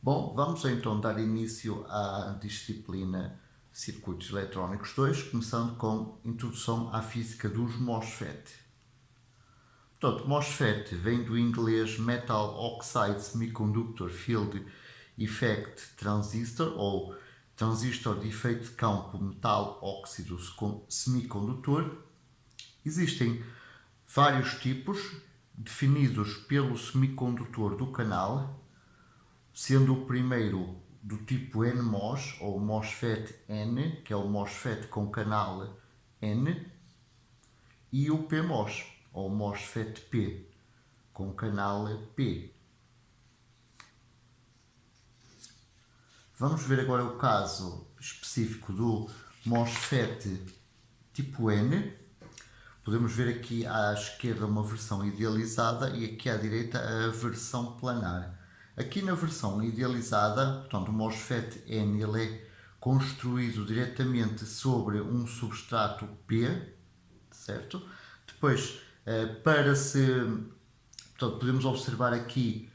Bom, vamos então dar início à disciplina Circuitos Eletrónicos 2, começando com Introdução à Física dos MOSFET. Portanto, MOSFET vem do inglês Metal Oxide Semiconductor Field Effect Transistor, ou transistor de efeito de campo metal óxido semicondutor. Existem vários tipos, definidos pelo semicondutor do canal, sendo o primeiro do tipo NMOS, ou MOSFET N, que é o MOSFET com canal N, e o PMOS, ou MOSFET P, com canal P. Vamos ver agora o caso específico do MOSFET tipo N. Podemos ver aqui à esquerda uma versão idealizada e aqui à direita a versão planar. Aqui na versão idealizada, portanto, o MOSFET N ele é construído diretamente sobre um substrato P, certo? Depois, portanto, podemos observar aqui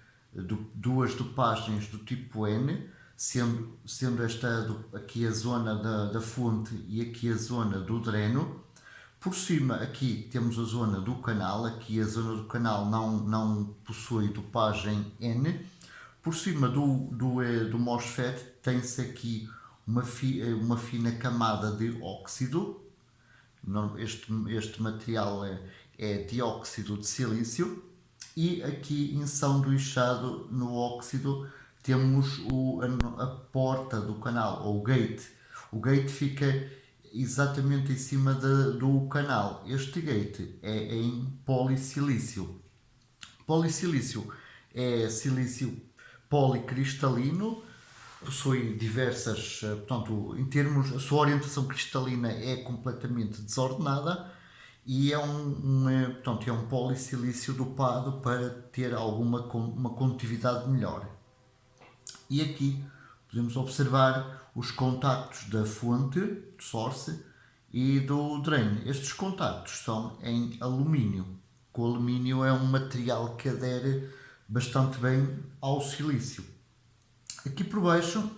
duas dopagens do tipo N, sendo esta aqui a zona da fonte e aqui a zona do dreno. Por cima aqui temos a zona do canal, aqui a zona do canal não possui dopagem N. Por cima do MOSFET tem-se aqui uma fina camada de óxido. Este material é dióxido de silício. E aqui ensanduichado no óxido temos a porta do canal, ou o gate. O gate fica exatamente em cima do canal. Este gate é em polissilício. Polissilício é silício policristalino, possui diversas, portanto, em termos, a sua orientação cristalina é completamente desordenada e portanto, é um polissilício dopado para ter uma condutividade melhor. E aqui podemos observar os contactos da fonte, do source, e do drain. Estes contactos são em alumínio. O alumínio é um material que adere bastante bem ao silício. Aqui por baixo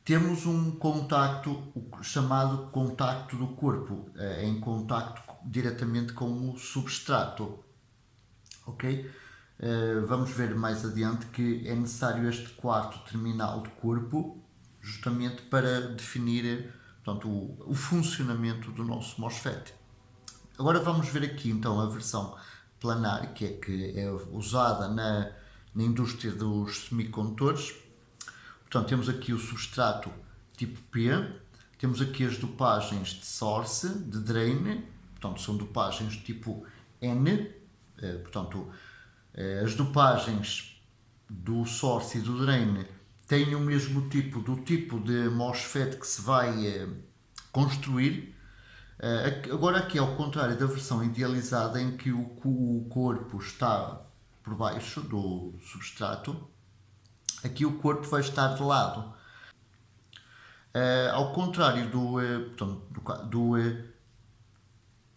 temos um contacto chamado contacto do corpo, em contacto diretamente com o substrato. Ok? Vamos ver mais adiante que é necessário este quarto terminal do corpo justamente para definir, portanto, o funcionamento do nosso MOSFET. Agora vamos ver aqui então a versão planar, que é usada na indústria dos semicondutores. Portanto, temos aqui o substrato tipo P, temos aqui as dopagens de source, de drain, portanto são dopagens tipo N, portanto as dopagens do source e do drain têm o mesmo tipo de MOSFET que se vai construir. Agora aqui ao contrário da versão idealizada em que o corpo está por baixo do substrato, aqui o corpo vai estar de lado. Ao contrário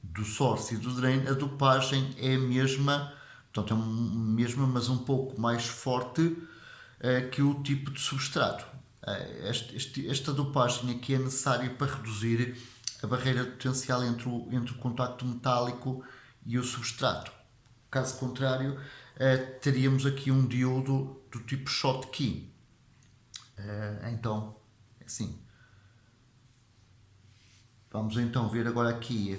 do source e do drain, a dopagem é a mesma, portanto é a mesma, mas um pouco mais forte que o tipo de substrato. Esta dopagem aqui é necessária para reduzir a barreira potencial entre o contacto metálico e o substrato. Caso contrário, teríamos aqui um diodo do tipo Schottky. Então, assim. Vamos então ver agora aqui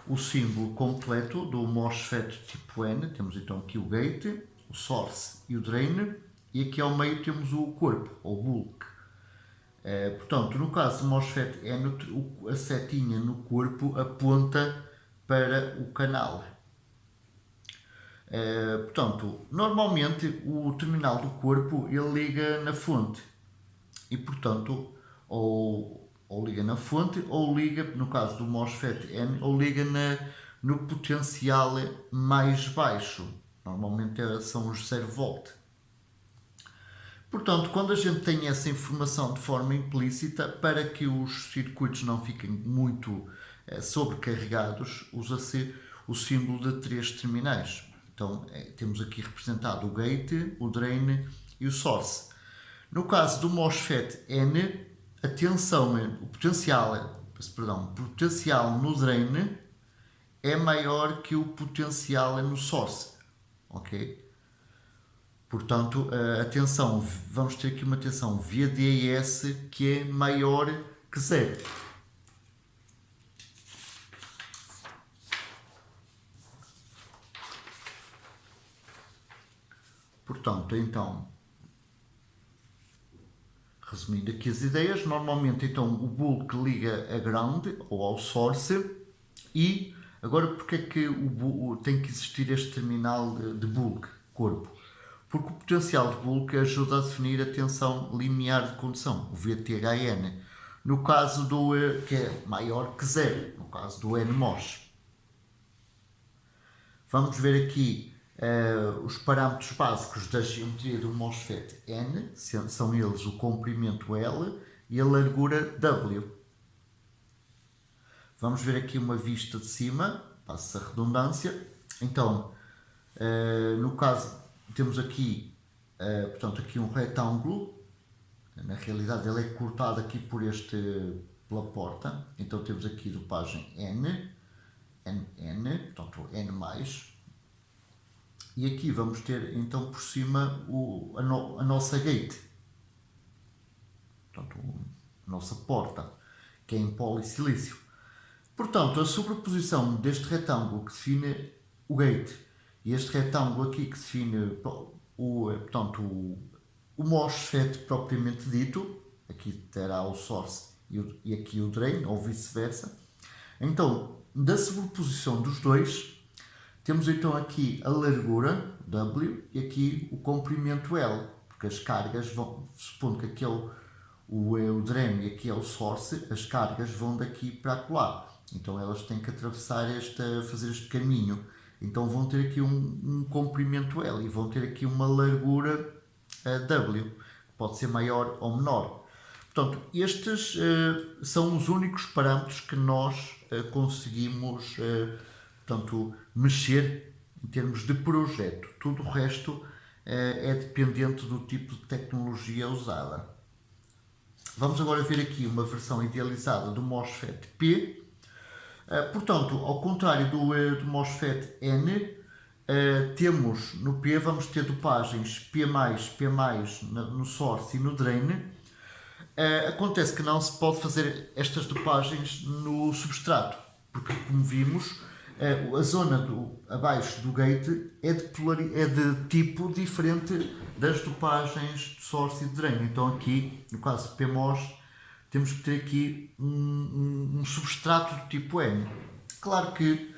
o símbolo completo do MOSFET tipo N. Temos então aqui o gate, o source e o drain, e aqui ao meio temos o corpo, ou bulk. Portanto, no caso do MOSFET N, a setinha no corpo aponta para o canal. Portanto, normalmente o terminal do corpo ele liga na fonte e, portanto, ou liga na fonte ou liga, no caso do MOSFET N, ou liga no potencial mais baixo. Normalmente são os 0 volt. Portanto, quando a gente tem essa informação de forma implícita, para que os circuitos não fiquem muito sobrecarregados, usa-se o símbolo de 3 terminais. Então, temos aqui representado o gate, o drain e o source. No caso do MOSFET N, a tensão, o potencial no drain é maior que o potencial no source, ok? Portanto, a tensão, vamos ter aqui uma tensão VDS que é maior que zero. Portanto, então, resumindo aqui as ideias, normalmente então o bulk liga a ground ou ao source e agora porque é que tem que existir este terminal de bulk, corpo? Porque o potencial de bulk ajuda a definir a tensão limiar de condução, o VTHN, no caso do que é maior que zero, no caso do NMOS. Vamos ver aqui os parâmetros básicos da geometria do MOSFET N, são eles o comprimento L e a largura W. Vamos ver aqui uma vista de cima, passa a redundância. Então, no caso, temos aqui, portanto, aqui um retângulo. Na realidade, ele é cortado aqui pela porta. Então, temos aqui dopagem N, portanto, N+. E aqui vamos ter, então, por cima a nossa gate. Portanto, a nossa porta, que é em polissilício. Portanto, a sobreposição deste retângulo que define o gate e este retângulo aqui que define portanto, o MOSFET propriamente dito, aqui terá o source e aqui o drain, ou vice-versa. Então, da sobreposição dos dois, temos então aqui a largura W e aqui o comprimento L, porque as cargas vão, supondo que aqui é o drain e aqui é o source, as cargas vão daqui para acolá. Então elas têm que atravessar fazer este caminho. Então vão ter aqui um comprimento L e vão ter aqui uma largura W, que pode ser maior ou menor. Portanto, estes são os únicos parâmetros que nós conseguimos portanto, mexer em termos de projeto. Tudo o resto é dependente do tipo de tecnologia usada. Vamos agora ver aqui uma versão idealizada do MOSFET P. Portanto, ao contrário do MOSFET N, temos no P, vamos ter dopagens P+, P+, no source e no drain. Acontece que não se pode fazer estas dopagens no substrato, porque, como vimos, a zona abaixo do gate é de tipo diferente das dopagens de source e de drain. Então aqui, no caso de PMOS, temos que ter aqui um substrato do tipo N. Claro que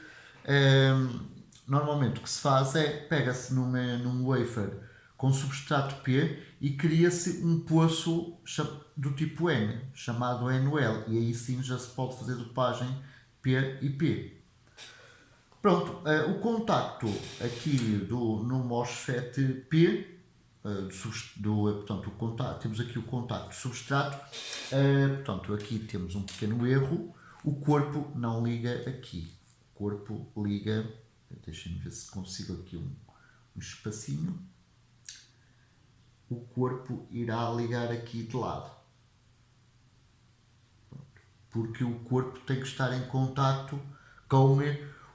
normalmente o que se faz é pega-se num wafer com substrato P e cria-se um poço do tipo N, chamado NL, e aí sim já se pode fazer dopagem P e P. Pronto, o contacto aqui no MOSFET P, portanto, temos aqui o contacto substrato, portanto, aqui temos um pequeno erro, o corpo não liga aqui, o corpo liga, deixem-me ver se consigo aqui um espacinho, o corpo irá ligar aqui de lado, porque o corpo tem que estar em contacto com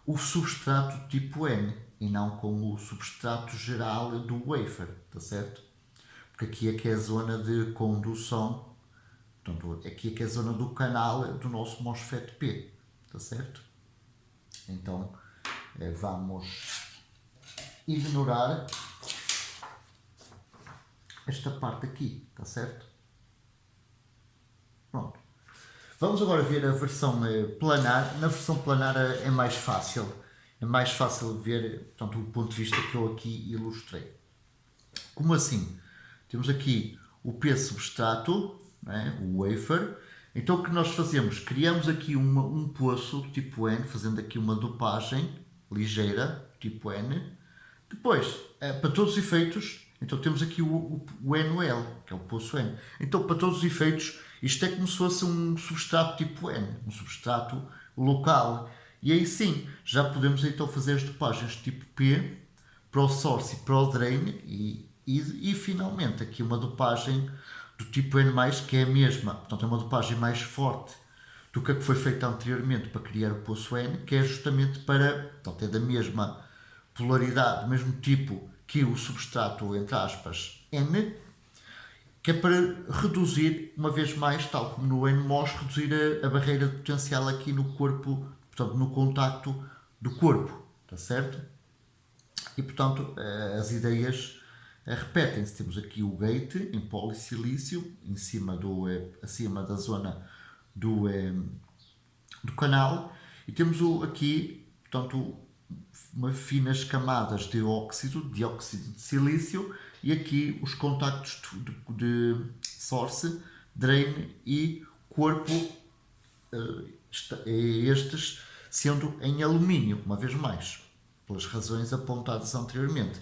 o substrato tipo N e não com o substrato geral do wafer, está certo? Porque aqui é que é a zona de condução, portanto, aqui é que é a zona do canal do nosso MOSFET P, está certo? Então, vamos ignorar esta parte aqui, está certo? Pronto. Vamos agora ver a versão planar. Na versão planar é mais fácil. É mais fácil ver, portanto, o ponto de vista que eu aqui ilustrei. Como assim? Temos aqui o P substrato, né, o wafer. Então o que nós fazemos? Criamos aqui um poço tipo N, fazendo aqui uma dopagem ligeira, tipo N. Depois, para todos os efeitos, então temos aqui o NL, que é o poço N. Então, para todos os efeitos, isto é como se fosse um substrato tipo N, um substrato local. E aí sim, já podemos então fazer as dopagens tipo P para o source e para o drain, e E finalmente aqui uma dopagem do tipo N+, que é a mesma, portanto é uma dopagem mais forte do que a que foi feita anteriormente para criar o poço N, que é justamente para, portanto é da mesma polaridade, do mesmo tipo que o substrato, entre aspas, N, que é para reduzir, uma vez mais, tal como no NMOS, reduzir a barreira de potencial aqui no corpo, portanto no contacto do corpo, está certo? E portanto as ideias repetem-se. Temos aqui o gate em polissilício, em cima acima da zona do canal, e temos aqui, portanto, finas camadas de dióxido de silício, e aqui os contactos de source, drain e corpo, estes sendo em alumínio, uma vez mais, pelas razões apontadas anteriormente.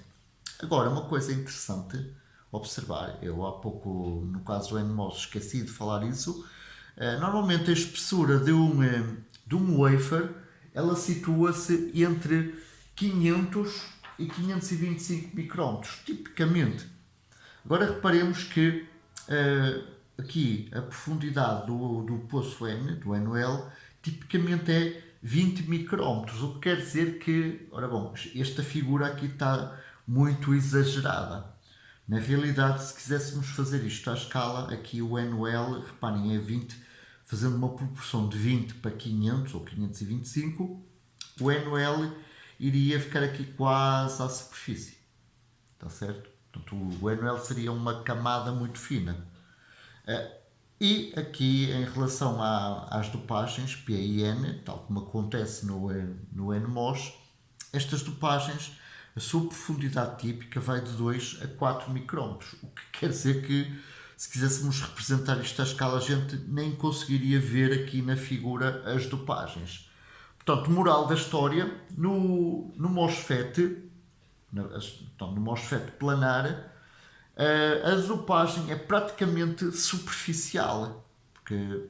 Agora, uma coisa interessante observar, eu há pouco, no caso do NMOS, esqueci de falar isso. Normalmente a espessura de um wafer, ela situa-se entre 500 e 525 micrômetros, tipicamente. Agora reparemos que aqui a profundidade do poço N, do NL, tipicamente é 20 micrômetros, o que quer dizer que, ora bom, esta figura aqui está muito exagerada. Na realidade, se quiséssemos fazer isto à escala, aqui o NL, reparem, é 20, fazendo uma proporção de 20 para 500 ou 525, o NL iria ficar aqui quase à superfície. Está certo? Portanto, o NL seria uma camada muito fina. E aqui, em relação às dopagens P e N, tal como acontece no NMOS, estas dopagens, a sua profundidade típica vai de 2 a 4 micrômetros, o que quer dizer que, se quiséssemos representar isto à escala, a gente nem conseguiria ver aqui na figura as dopagens. Portanto, moral da história, no MOSFET, no MOSFET planar, a dopagem é praticamente superficial, porque,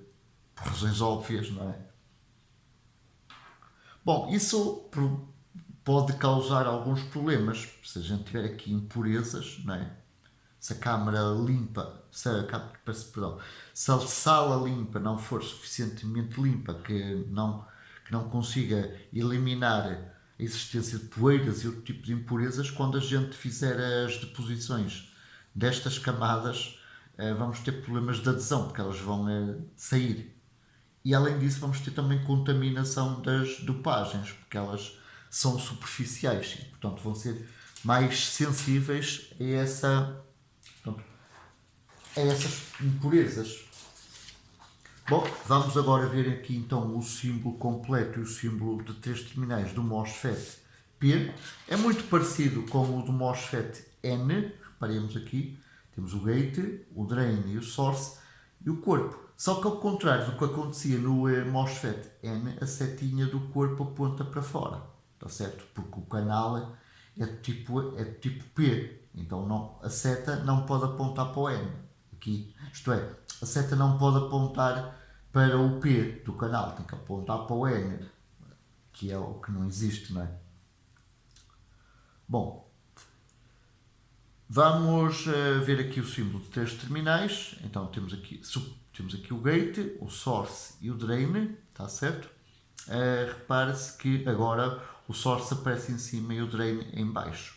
por razões óbvias, não é? Bom, isso pode causar alguns problemas, se a gente tiver aqui impurezas, não é? Se a câmara limpa, se a sala limpa não for suficientemente limpa, que não consiga eliminar a existência de poeiras e outro tipo de impurezas, quando a gente fizer as deposições destas camadas, vamos ter problemas de adesão, porque elas vão sair. E além disso, vamos ter também contaminação das dopagens, porque elas são superficiais e, portanto, vão ser mais sensíveis a essas impurezas. Bom, vamos agora ver aqui então o símbolo completo e o símbolo de 3 terminais do MOSFET P. É muito parecido com o do MOSFET N, reparemos aqui, temos o gate, o drain e o source e o corpo. Só que ao contrário do que acontecia no MOSFET N, a setinha do corpo aponta para fora, está certo? Porque o canal é do tipo P, então a seta não pode apontar para o N. Aqui, isto é, a seta não pode apontar para o P do canal, tem que apontar para o N, que é o que não existe, não é? Bom, vamos ver aqui o símbolo de 3 terminais. Então temos aqui o gate, o source e o drain, está certo? Repare-se que agora o source aparece em cima e o drain em baixo.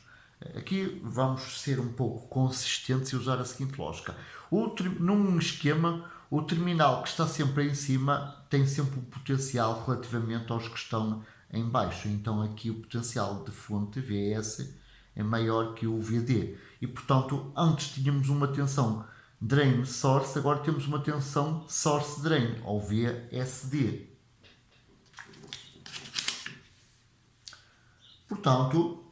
Aqui vamos ser um pouco consistentes e usar a seguinte lógica. Num esquema, o terminal que está sempre em cima tem sempre um potencial relativamente aos que estão em baixo. Então aqui o potencial de fonte VS é maior que o VD. E portanto, antes tínhamos uma tensão drain source, agora temos uma tensão source drain, ou VSD. Portanto,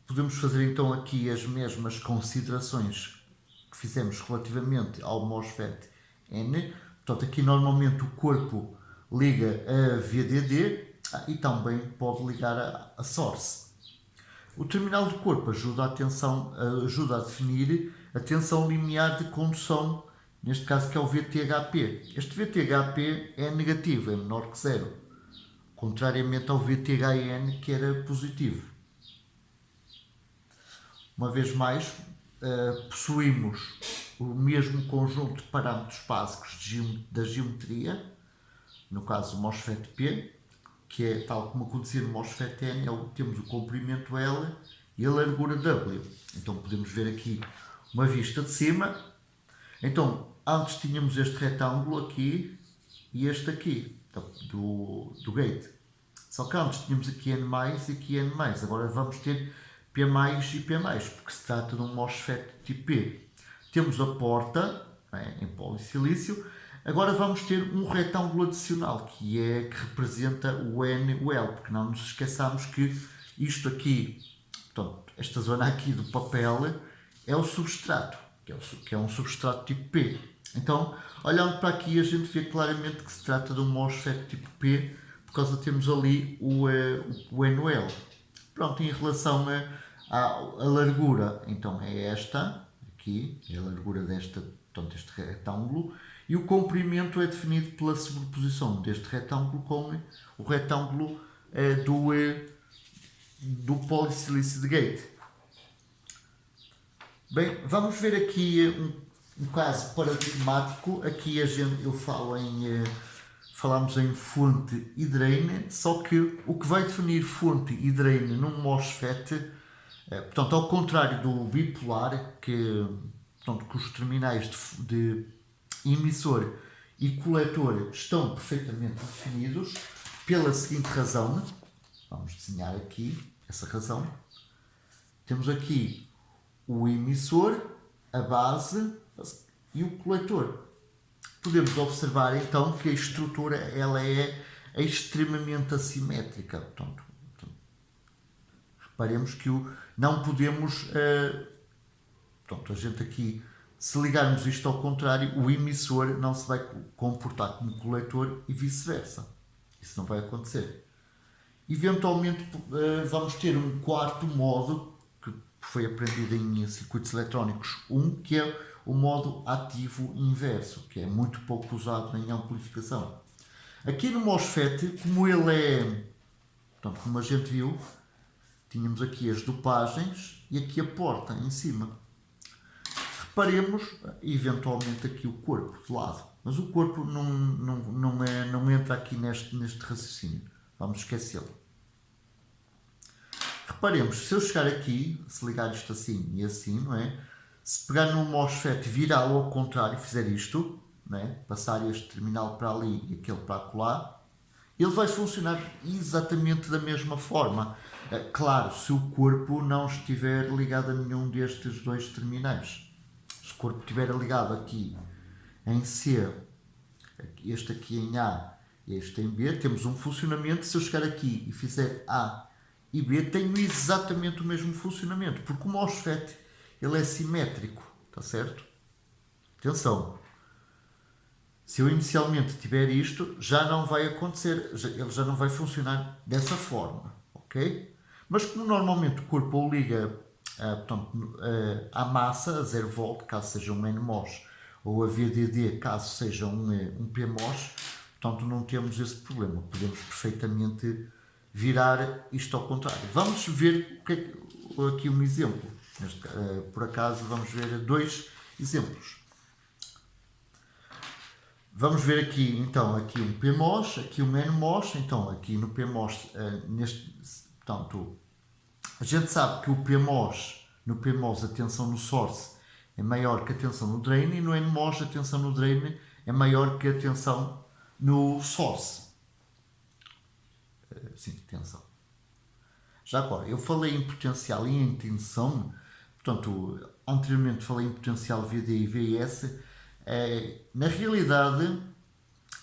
podemos fazer então aqui as mesmas considerações que fizemos relativamente ao MOSFET N. Portanto, aqui normalmente o corpo liga a VDD e também pode ligar a source. O terminal do corpo ajuda a definir a tensão limiar de condução, neste caso que é o VTHP. Este VTHP é negativo, é menor que zero, contrariamente ao VTHN, que era positivo. uma vez mais, possuímos o mesmo conjunto de parâmetros básicos da geometria, no caso o MOSFET P, que é tal como acontecia no MOSFET N, temos o comprimento L e a largura W. Então podemos ver aqui uma vista de cima. Então antes tínhamos este retângulo aqui e este aqui, do gate. Só que antes tínhamos aqui N+, e aqui N+. Agora vamos ter P+, e P+, porque se trata de um MOSFET tipo P. Temos a porta, em polissilício. Agora vamos ter um retângulo adicional, que representa o N e o L, porque não nos esqueçamos que isto aqui, portanto, esta zona aqui do papel, é o substrato, que é um substrato tipo P. Então, olhando para aqui, a gente vê claramente que se trata de um MOSFET tipo P, por causa temos ali o NL. Pronto, em relação à largura, então é esta, aqui, é a largura deste retângulo, e o comprimento é definido pela sobreposição deste retângulo com o retângulo do polissilício de gate. Bem, vamos ver aqui um caso paradigmático. Aqui falamos em fonte e drain, só que o que vai definir fonte e drain num MOSFET, portanto, ao contrário do bipolar, que os terminais de emissor e coletor estão perfeitamente definidos, pela seguinte razão. Vamos desenhar aqui essa razão. Temos aqui o emissor, a base e o coletor. Podemos observar então que a estrutura ela é extremamente assimétrica. Portanto, reparemos que não podemos. A gente aqui, se ligarmos isto ao contrário, o emissor não se vai comportar como coletor e vice-versa. Isso não vai acontecer. Eventualmente vamos ter um quarto modo que foi aprendido em circuitos eletrónicos 1, que é o modo ativo inverso, que é muito pouco usado em amplificação. Aqui no MOSFET, como como a gente viu, tínhamos aqui as dopagens e aqui a porta em cima. Reparemos eventualmente aqui o corpo de lado, mas o corpo não entra aqui neste raciocínio. Vamos esquecê-lo. Reparemos, se eu chegar aqui, se ligar isto assim e assim, não é? Se pegar num MOSFET, virá-lo ao contrário e fizer isto, não é? Passar este terminal para ali e aquele para acolá, ele vai funcionar exatamente da mesma forma. Claro, se o corpo não estiver ligado a nenhum destes dois terminais. Se o corpo estiver ligado aqui em C, este aqui em A, este em B, temos um funcionamento. Se eu chegar aqui e fizer A e B, tenho exatamente o mesmo funcionamento, porque o MOSFET ele é simétrico, está certo? Atenção, se eu inicialmente tiver isto, já não vai acontecer, ele já não vai funcionar dessa forma, ok? Mas como normalmente o corpo o liga à massa, a 0 volt, caso seja um NMOS, ou a VDD, caso seja um PMOS, portanto não temos esse problema, podemos perfeitamente virar isto ao contrário. Vamos ver aqui um exemplo. Por acaso vamos ver dois exemplos. Vamos ver aqui então aqui um PMOS, aqui um NMOS. Então aqui no PMOS, portanto, a gente sabe que no PMOS a tensão no source é maior que a tensão no drain, e no NMOS a tensão no drain é maior que a tensão no source. Sim, tensão. Já agora, eu falei em potencial e em tensão, portanto, anteriormente falei em potencial VD e VS. Na realidade,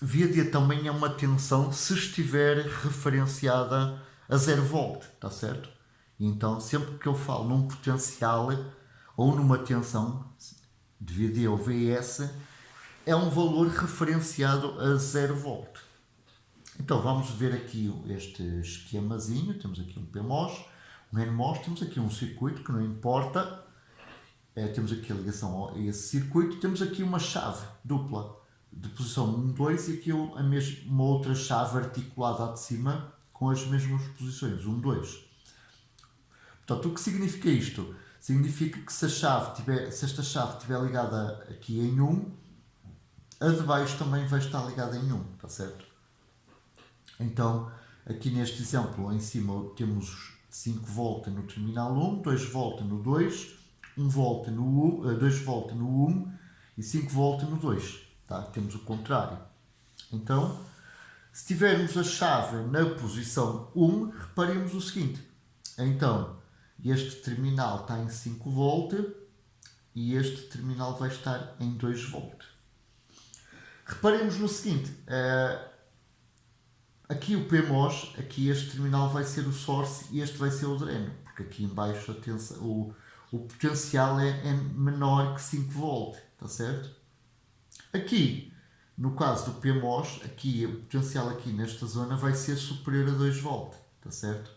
VD também é uma tensão se estiver referenciada a 0 volt, está certo? Então, sempre que eu falo num potencial ou numa tensão de VD ou VS, é um valor referenciado a 0 volt. Então vamos ver aqui este esquemazinho. Temos aqui um PMOS, um NMOS, temos aqui um circuito que não importa, temos aqui a ligação a esse circuito, temos aqui uma chave dupla de posição 1, 2 e aqui uma outra chave articulada de cima com as mesmas posições, 1, 2. Portanto, o que significa isto? Significa que se esta chave estiver ligada aqui em 1, a de baixo também vai estar ligada em 1, está certo? Então, aqui neste exemplo, em cima temos 5 volts no terminal 1, 2 volts no 2, 1 volt no 1, 2 volts no 1 e 5 volts no 2. Tá? Temos o contrário. Então, se tivermos a chave na posição 1, reparemos o seguinte. Então, este terminal está em 5 volts e este terminal vai estar em 2 volts. Reparemos no seguinte. Aqui o PMOS, aqui este terminal vai ser o source e este vai ser o dreno. Porque aqui em baixo o potencial é menor que 5 volts. Está certo? Aqui, no caso do PMOS, aqui, o potencial aqui nesta zona vai ser superior a 2 volts. Está certo?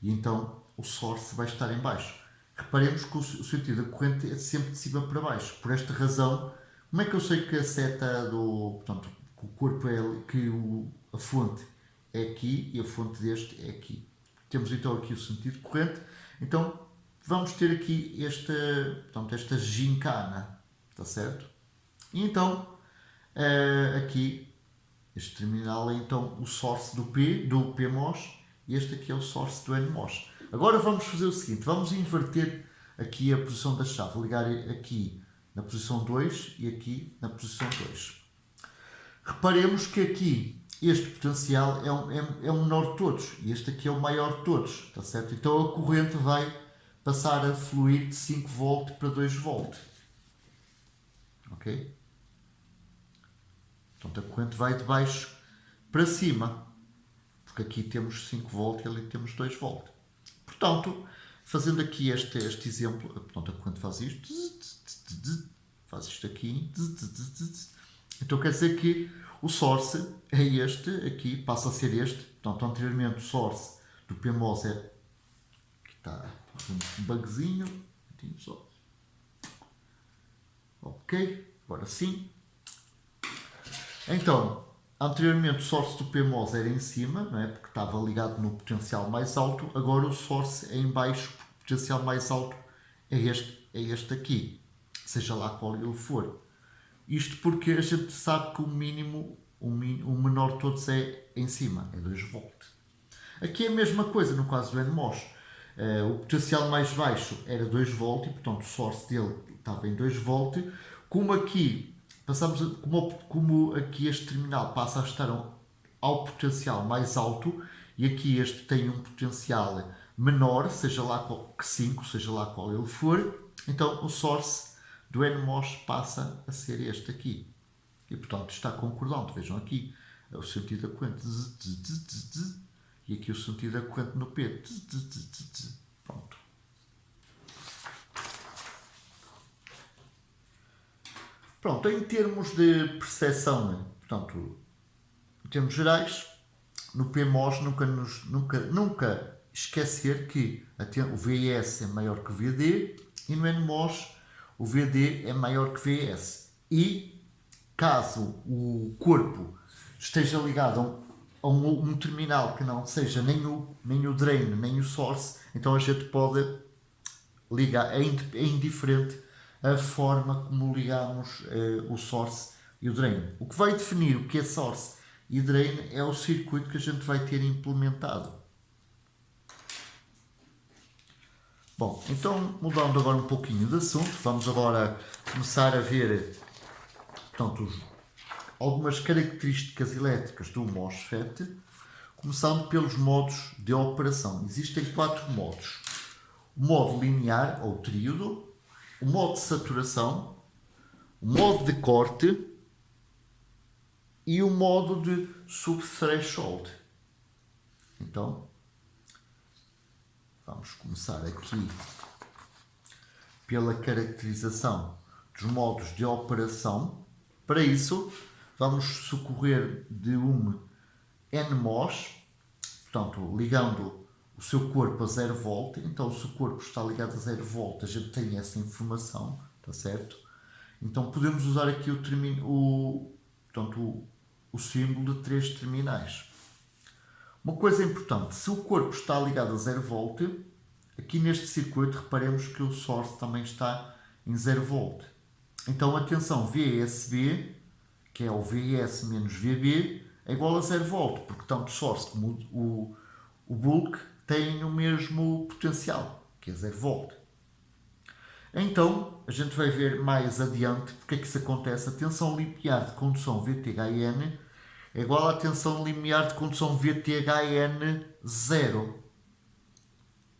E então o source vai estar em baixo. Reparemos que o sentido da corrente é sempre de cima para baixo. Por esta razão, como é que eu sei que a seta portanto, que o corpo a fonte é aqui e a fonte deste é aqui? Temos então aqui o sentido de corrente. Então vamos ter aqui esta gincana, está certo? E então aqui este terminal é então o source do PMOS e este aqui é o source do NMOS. Agora vamos fazer o seguinte, vamos inverter aqui a posição da chave, ligar aqui na posição 2 e aqui na posição 2. Reparemos que aqui este potencial é o menor de todos e este aqui é o maior de todos, está certo? Então a corrente vai passar a fluir de 5 volt para 2 volt. Ok? Portanto, a corrente vai de baixo para cima, porque aqui temos 5 volt e ali temos 2 volt. Portanto, fazendo aqui este exemplo, portanto, a corrente faz isto aqui, então quer dizer que o source é este aqui, passa a ser este. Portanto, anteriormente o source do PMOS é, aqui está um bugzinho, só. Ok, agora sim. Então, anteriormente o source do PMOS era em cima, não é? Porque estava ligado no potencial mais alto. Agora o source é em baixo, porque o potencial mais alto é este aqui, seja lá qual ele for. Isto porque a gente sabe que o menor de todos é em cima, é 2 volts. Aqui é a mesma coisa no caso do NMOS. O potencial mais baixo era 2 volts e portanto o source dele estava em 2 volts. Como aqui como aqui este terminal passa a estar ao potencial mais alto e aqui este tem um potencial menor, seja lá qual, que 5, seja lá qual ele for, então o source do NMOS passa a ser este aqui. E portanto está concordante, vejam aqui o sentido da corrente e aqui o sentido da corrente no P. Pronto. Pronto, em termos de percepção, portanto, em termos gerais, no PMOS nunca esquecer que o VS é maior que o VD e no NMOS o VD é maior que VS. E caso o corpo esteja ligado a um terminal que não seja nem o drain nem o source, então a gente pode ligar, é indiferente a forma como ligamos o source e o drain. O que vai definir o que é source e drain é o circuito que a gente vai ter implementado. Bom, então mudando agora um pouquinho de assunto, vamos agora começar a ver, portanto, algumas características elétricas do MOSFET, começando pelos modos de operação. Existem 4 modos: o modo linear ou tríodo, o modo de saturação, o modo de corte e o modo de subthreshold. Então, vamos começar aqui pela caracterização dos modos de operação. Para isso, vamos socorrer de um NMOS, portanto, ligando o seu corpo a 0 volt. Então, se o corpo está ligado a 0 volt, a gente tem essa informação, está certo? Então, podemos usar aqui o símbolo de 3 terminais. Uma coisa importante, se o corpo está ligado a 0 volt, aqui neste circuito, reparemos que o source também está em 0 volt. Então a tensão VSB, que é o VS menos VB, é igual a 0 volt, porque tanto o source como o bulk têm o mesmo potencial, que é 0 volt. Então, a gente vai ver mais adiante porque é que isso acontece. A tensão limiar de condução VTHN é igual à tensão limiar de condução VTHN 0.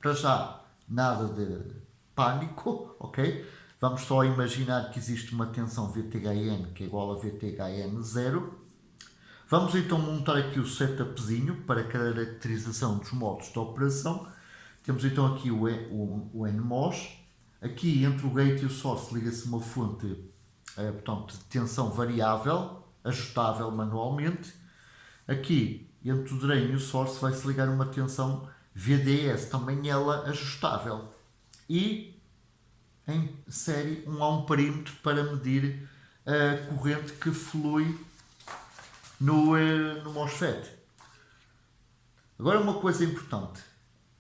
Para já, nada de pânico, ok? Vamos só imaginar que existe uma tensão VTHN que é igual a VTHN 0. Vamos então montar aqui o setupzinho para caracterização dos modos de operação. Temos então aqui o NMOS. Aqui entre o gate e o source liga-se uma fonte portanto, de tensão variável, ajustável manualmente. Aqui entre o drain e o source vai-se ligar uma tensão VDS, também ela ajustável. E em série há um perímetro para medir a corrente que flui no MOSFET. Agora uma coisa importante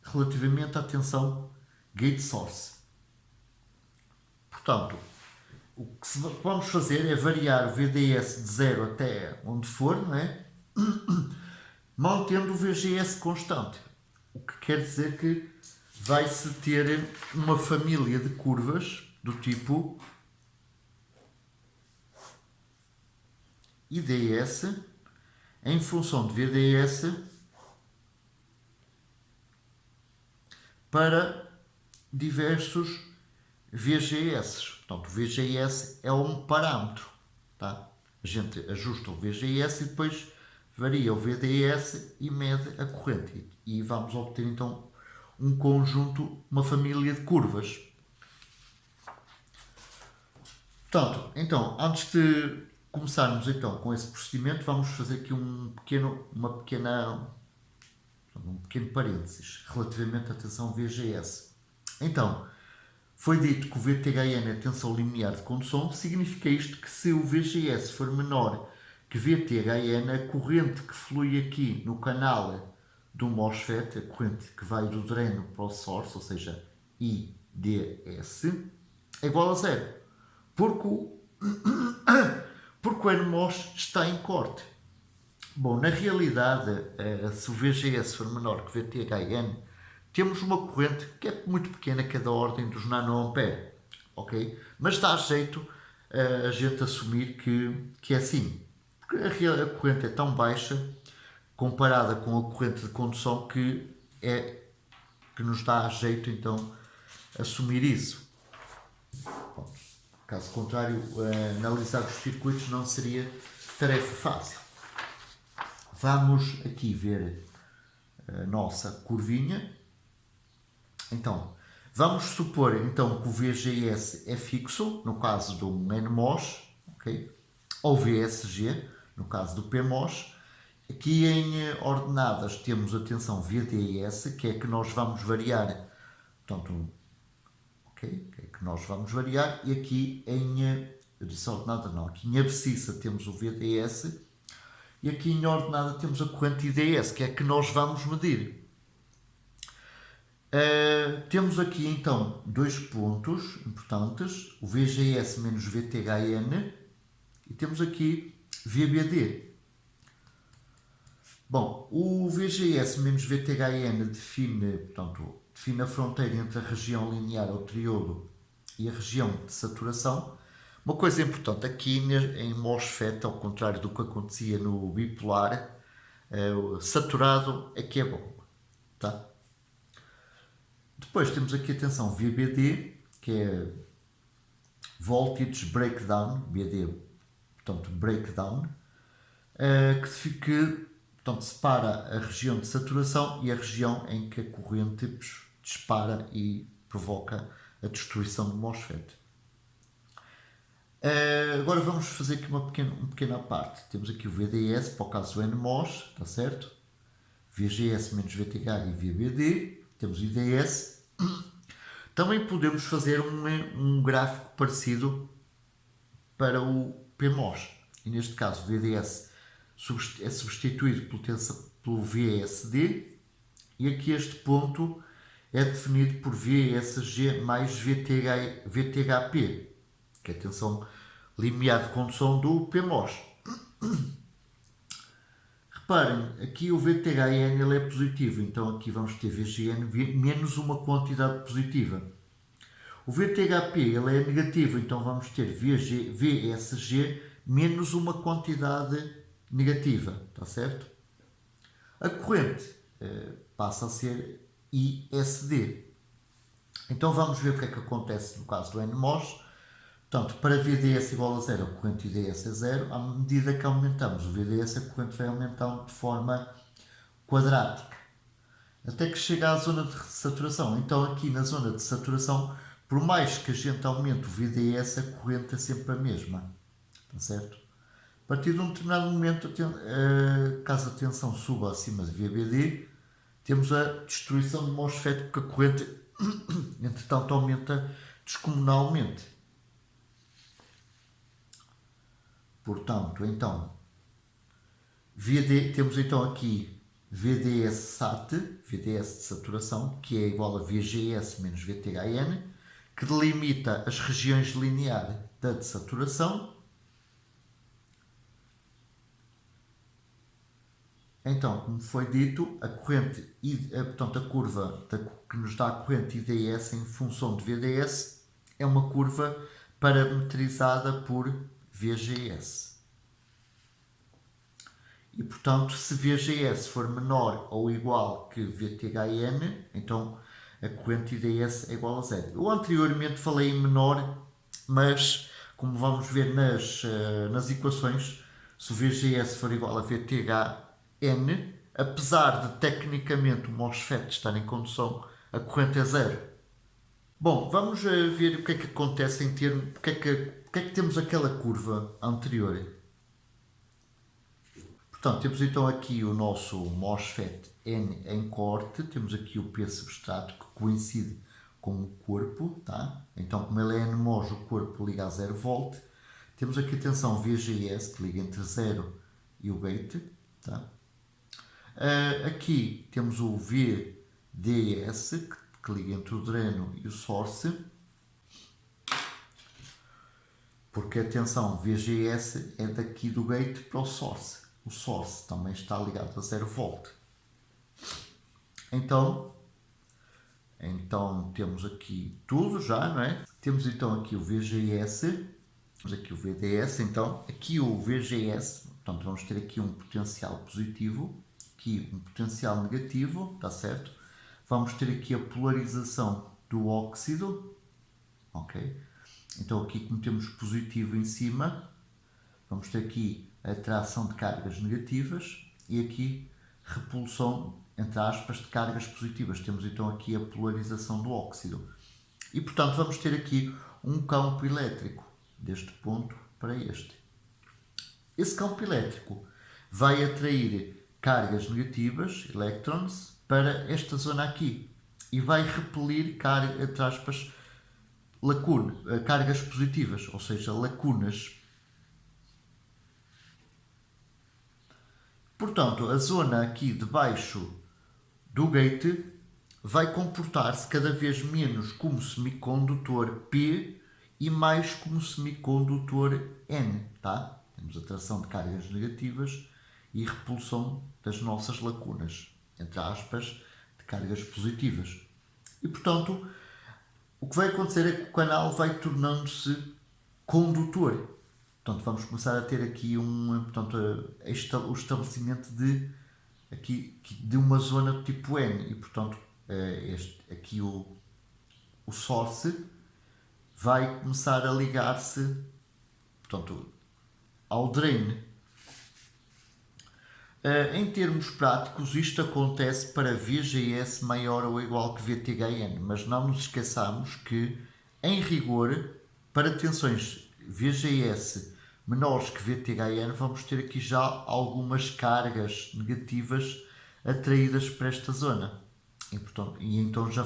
relativamente à tensão gate source. Portanto, o que vamos fazer é variar o VDS de 0 até onde for, não é? Mantendo o VGS constante. O que quer dizer que vai-se ter uma família de curvas do tipo IDS em função de VDS para diversos VGS. Portanto, o VGS é um parâmetro. Tá? A gente ajusta o VGS e depois varia o VDS e mede a corrente. E vamos obter então um conjunto, uma família de curvas. Portanto, então, antes de começarmos então com esse procedimento, vamos fazer aqui um pequeno parênteses relativamente à tensão VGS. Então, foi dito que o VTHN é a tensão limiar de condução. Significa isto que se o VGS for menor que VTHN, a corrente que flui aqui no canal do MOSFET, a corrente que vai do dreno para o source, ou seja, IDS, é igual a 0. Porque o NMOS está em corte. Bom, na realidade, se o VGS for menor que VTHN, temos uma corrente que é muito pequena, que é da ordem dos nanoampere, ok? Mas dá jeito a gente assumir que é assim. Porque a corrente é tão baixa, comparada com a corrente de condução, que nos dá jeito, então, assumir isso. Bom, caso contrário, analisar os circuitos não seria tarefa fácil. Vamos aqui ver a nossa curvinha. Então, vamos supor então que o VGS é fixo, no caso do NMOS, okay? Ou VSG, no caso do PMOS. Aqui em ordenadas temos a tensão VDS, que é que nós vamos variar. Portanto, ok? Que é que nós vamos variar. E aqui eu disse ordenada não, aqui em abscissa temos o VDS. E aqui em ordenada temos a corrente IDS, que é que nós vamos medir. Temos aqui então dois pontos importantes, o VGS menos VTHN, e temos aqui VBD. Bom, o VGS menos VTHN define a fronteira entre a região linear ou triodo e a região de saturação. Uma coisa importante, aqui em MOSFET, ao contrário do que acontecia no bipolar, saturado é que é bom. Tá? Depois temos aqui a tensão VBD, que é Voltage Breakdown, BD, portanto, breakdown, que separa a região de saturação e a região em que a corrente dispara e provoca a destruição do MOSFET. Agora vamos fazer aqui uma pequena parte. Temos aqui o VDS, para o caso do NMOS, está certo? VGS menos VTH e VBD. Temos o IDS. Também podemos fazer um gráfico parecido para o PMOS. E neste caso o VDS é substituído pelo VSD. E aqui este ponto é definido por VSG mais VTHP, que é a tensão limiar de condução do PMOS. Reparem, aqui o VTHN ele é positivo, então aqui vamos ter VGN menos uma quantidade positiva. O VTHP ele é negativo, então vamos ter VSG menos uma quantidade negativa, está certo? A corrente passa a ser ISD. Então vamos ver o que é que acontece no caso do NMOS. Portanto, para VDS igual a 0, a corrente IDS é 0. À medida que aumentamos o VDS, a corrente vai aumentando de forma quadrática, até que chega à zona de saturação. Então aqui na zona de saturação, por mais que a gente aumente o VDS, a corrente é sempre a mesma. Está certo? A partir de um determinado momento, caso a tensão suba acima de VBD, temos a destruição do MOSFET, porque a corrente, entretanto, aumenta descomunalmente. Portanto, então, temos então aqui VDS SAT, VDS de saturação, que é igual a VGS menos VTHN, que delimita as regiões de linear da desaturação. Então, como foi dito, a corrente, portanto, a curva que nos dá a corrente IDS em função de VDS é uma curva parametrizada por VGS. E, portanto, se VGS for menor ou igual que VTHN, então a corrente IDS é igual a 0. Eu anteriormente falei em menor, mas como vamos ver nas equações, se o VGS for igual a VTHN, apesar de tecnicamente o MOSFET estar em condução, a corrente é 0. Bom, vamos ver o que é que acontece em termos. Porque é que temos aquela curva anterior? Portanto, temos então aqui o nosso MOSFET N em corte, temos aqui o P substrato que coincide com o corpo, tá? Então, como ele é NMOS, o corpo liga a 0 volt. Temos aqui a tensão VGS, que liga entre 0 e o gate, tá? Aqui temos o VDS, que liga entre o dreno e o source, porque a tensão VGS é daqui do gate para o source. O source também está ligado a 0 volt. Então temos aqui tudo já, não é? Temos então aqui o VGS, temos aqui o VDS, então aqui o VGS, portanto vamos ter aqui um potencial positivo, aqui um potencial negativo, está certo? Vamos ter aqui a polarização do óxido, ok? Então aqui como temos positivo em cima, vamos ter aqui a atração de cargas negativas e aqui repulsão, entre aspas, de cargas positivas. Temos então aqui a polarização do óxido. E portanto vamos ter aqui um campo elétrico, deste ponto para este. Esse campo elétrico vai atrair cargas negativas, elétrons, para esta zona aqui e vai repelir, entre aspas, cargas positivas, ou seja, lacunas. Portanto, a zona aqui debaixo do gate vai comportar-se cada vez menos como semicondutor P e mais como semicondutor N, tá? Temos atração de cargas negativas e repulsão das nossas lacunas, entre aspas, de cargas positivas. E, portanto, o que vai acontecer é que o canal vai tornando-se condutor. Portanto, vamos começar a ter aqui o estabelecimento de uma zona do tipo N. E, portanto, aqui o source vai começar a ligar-se, portanto, ao drain. Em termos práticos, isto acontece para VGS maior ou igual que VTHN, mas não nos esqueçamos que, em rigor, para tensões VGS menores que VTHN, vamos ter aqui já algumas cargas negativas atraídas para esta zona. E então já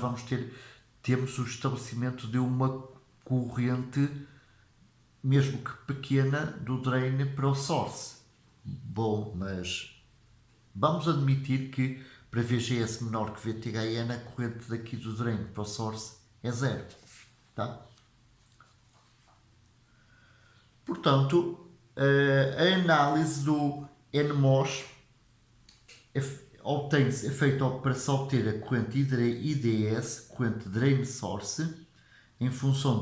temos o estabelecimento de uma corrente, mesmo que pequena, do drain para o source. Bom, mas vamos admitir que para VGS menor que VTHN, a corrente daqui do drain para o source é zero. Tá? Portanto, a análise do NMOS é feita para se obter a corrente IDS, corrente Drain Source, em função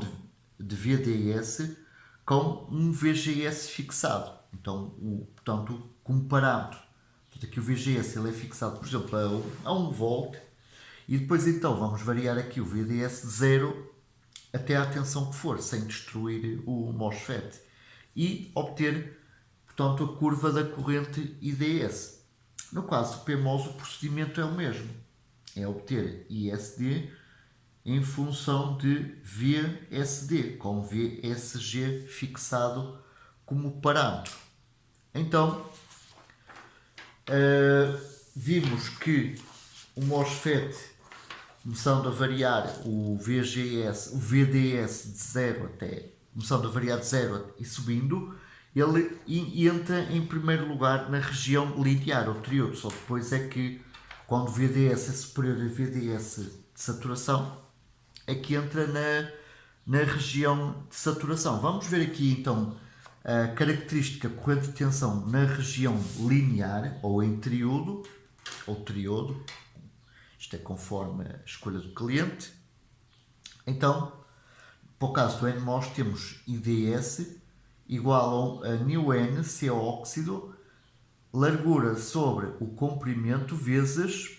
de VDS, com um VGS fixado. Então, portanto, como parâmetro. Portanto, aqui o VGS ele é fixado, por exemplo, a 1 volt, e depois então vamos variar aqui o VDS de 0 até à tensão que for, sem destruir o MOSFET, e obter, portanto, a curva da corrente IDS. No caso do PMOS, o procedimento é o mesmo, é obter ISD em função de VSD, com VSG fixado como parâmetro. Então, vimos que o MOSFET, começando a variar o VGS, o VDS de 0 até, começando a variar de 0 e subindo, ele entra em primeiro lugar na região linear ou triodo. Só depois é que, quando o VDS é superior a VDS de saturação, é que entra na região de saturação. Vamos ver aqui então a característica corrente de tensão na região linear ou em triodo, isto é conforme a escolha do cliente. Então, para o caso do NMOS, temos IDS igual a µN, CO óxido, largura sobre o comprimento vezes,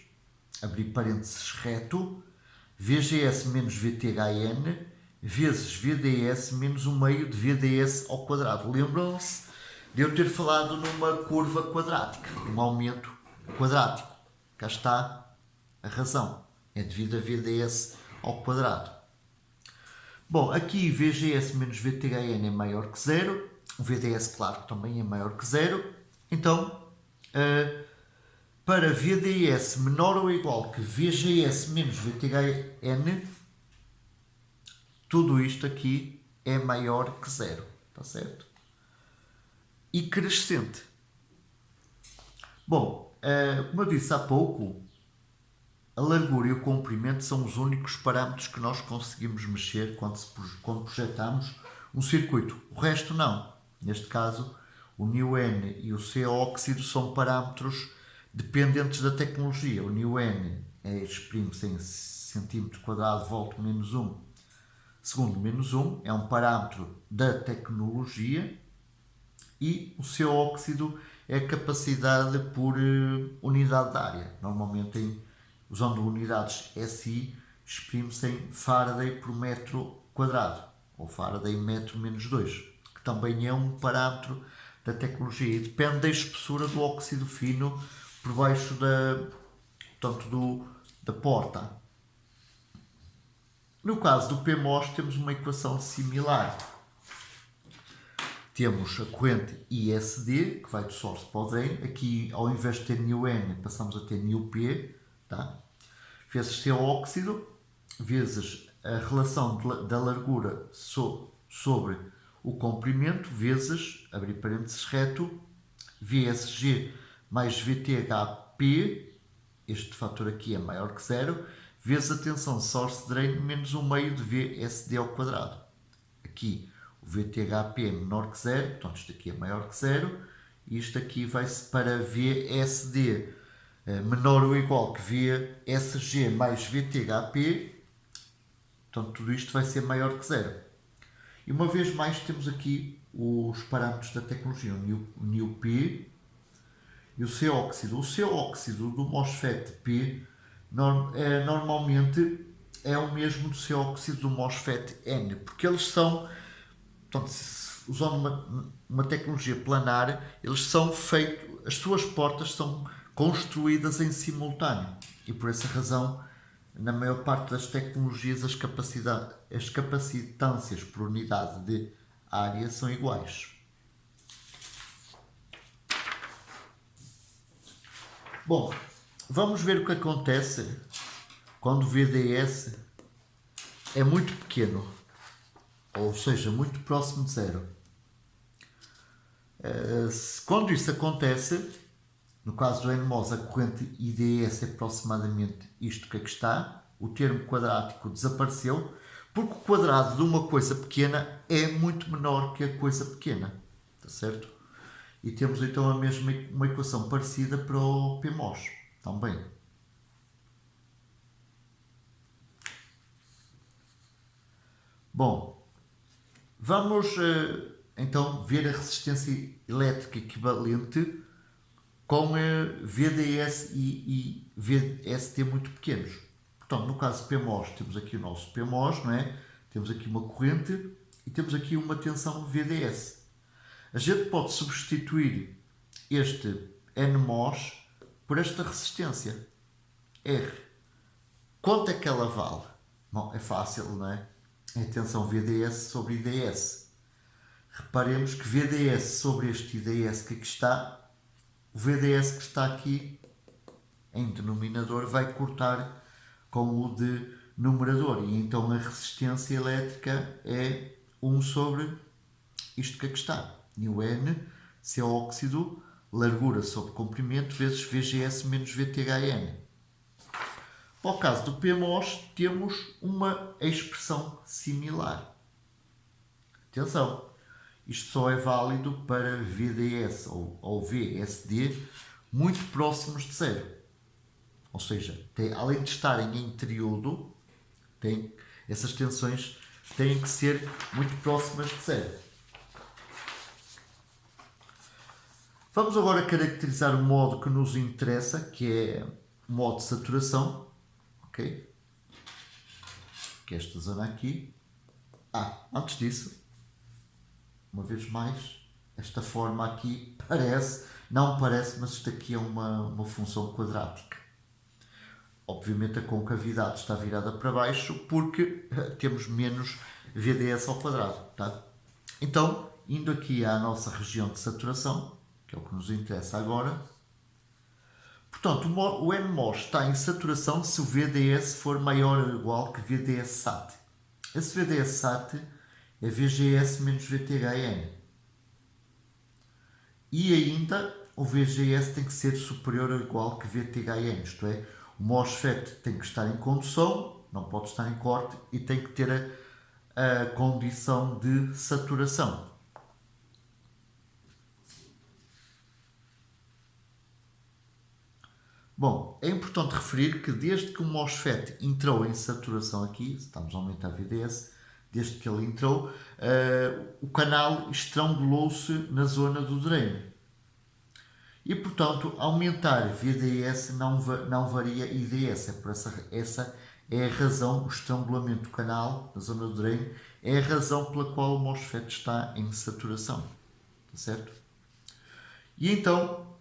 abrir parênteses reto, VGS menos VTHN, vezes VDS menos 1 meio de VDS ao quadrado. Lembram-se de eu ter falado numa curva quadrática, um aumento quadrático. Cá está a razão, é devido a VDS ao quadrado. Bom, aqui VGS menos VTHN é maior que 0, o VDS, claro, também é maior que 0. Então, para VDS menor ou igual que VGS menos VTHN, tudo isto aqui é maior que 0, está certo? E crescente. Bom, como eu disse há pouco, a largura e o comprimento são os únicos parâmetros que nós conseguimos mexer quando projetamos um circuito. O resto não. Neste caso, o µN e o CO óxido são parâmetros dependentes da tecnologia. O µN exprime-se em cm² volt menos 1 segundo menos 1, é um parâmetro da tecnologia, e o CO óxido é a capacidade por unidade de área. Normalmente, usando unidades SI, exprime-se em Faraday por metro quadrado, ou Faraday metro menos 2, que também é um parâmetro da tecnologia, e depende da espessura do óxido fino por baixo da porta. No caso do PMOS, temos uma equação similar. Temos a corrente ISD, que vai do source para o drain. Aqui, ao invés de ter µN, passamos a ter µP, tá? Vezes CO óxido, vezes a relação da largura sobre o comprimento, vezes, abrir parênteses reto, VSG mais VTHP, este fator aqui é maior que 0, vezes a tensão source drain menos 1 meio de VSD ao quadrado. Aqui o VTHP é menor que 0, portanto isto aqui é maior que 0, e isto aqui vai-se para VSD menor ou igual que VSG mais VTHP, portanto tudo isto vai ser maior que 0. E uma vez mais temos aqui os parâmetros da tecnologia, o µP e o CO óxido. O CO óxido do MOSFET P normalmente é o mesmo do CO óxido do MOSFET N, porque eles são, portanto, usando uma tecnologia planar, eles são feitos, as suas portas são construídas em simultâneo, e por essa razão, na maior parte das tecnologias, as capacitâncias por unidade de área são iguais. Bom, vamos ver o que acontece quando o VDS é muito pequeno, ou seja, muito próximo de 0. Quando isso acontece, No caso do NMOS, a corrente IDS é aproximadamente isto que aqui está. O termo quadrático desapareceu, porque o quadrado de uma coisa pequena é muito menor que a coisa pequena. Está certo? E temos então a mesma uma equação parecida para o PMOS também. Bom, vamos então ver a resistência elétrica equivalente com VDS e VST muito pequenos. Portanto, no caso PMOS, temos aqui o nosso PMOS, não é? Temos aqui uma corrente e temos aqui uma tensão VDS. A gente pode substituir este NMOS por esta resistência R. Quanto é que ela vale? Bom, é fácil, não é? É tensão VDS sobre IDS. Reparemos que VDS sobre este IDS que aqui está, o VDS que está aqui em denominador vai cortar com o de numerador. E então a resistência elétrica é 1 sobre isto que aqui está. µN, C é óxido, largura sobre comprimento, vezes VGS menos VTHN. Para o caso do PMOS, temos uma expressão similar. Atenção, isto só é válido para VDS ou VSD muito próximos de zero. Ou seja, além de estarem em triudo, essas tensões têm que ser muito próximas de zero. Vamos agora caracterizar o modo que nos interessa, que é o modo de saturação. Ok? Que é esta zona aqui. Antes disso, uma vez mais, esta forma aqui não parece, mas isto aqui é uma função quadrática. Obviamente a concavidade está virada para baixo porque temos menos VDS ao quadrado. Tá? Então, indo aqui à nossa região de saturação, que é o que nos interessa agora, portanto, o NMOS está em saturação se o VDS for maior ou igual que VDS SAT. Esse VDS SAT é VGS menos VTHN. E ainda o VGS tem que ser superior ou igual que VTHN, isto é, o MOSFET tem que estar em condução, não pode estar em corte e tem que ter a condição de saturação. Bom, é importante referir que desde que o MOSFET entrou em saturação aqui, estamos a aumentar a VDS, desde que ele entrou, o canal estrangulou-se na zona do drain. E, portanto, aumentar VDS não varia IDS. Essa é a razão, o estrangulamento do canal na zona do drain, é a razão pela qual o MOSFET está em saturação. Está certo? E então,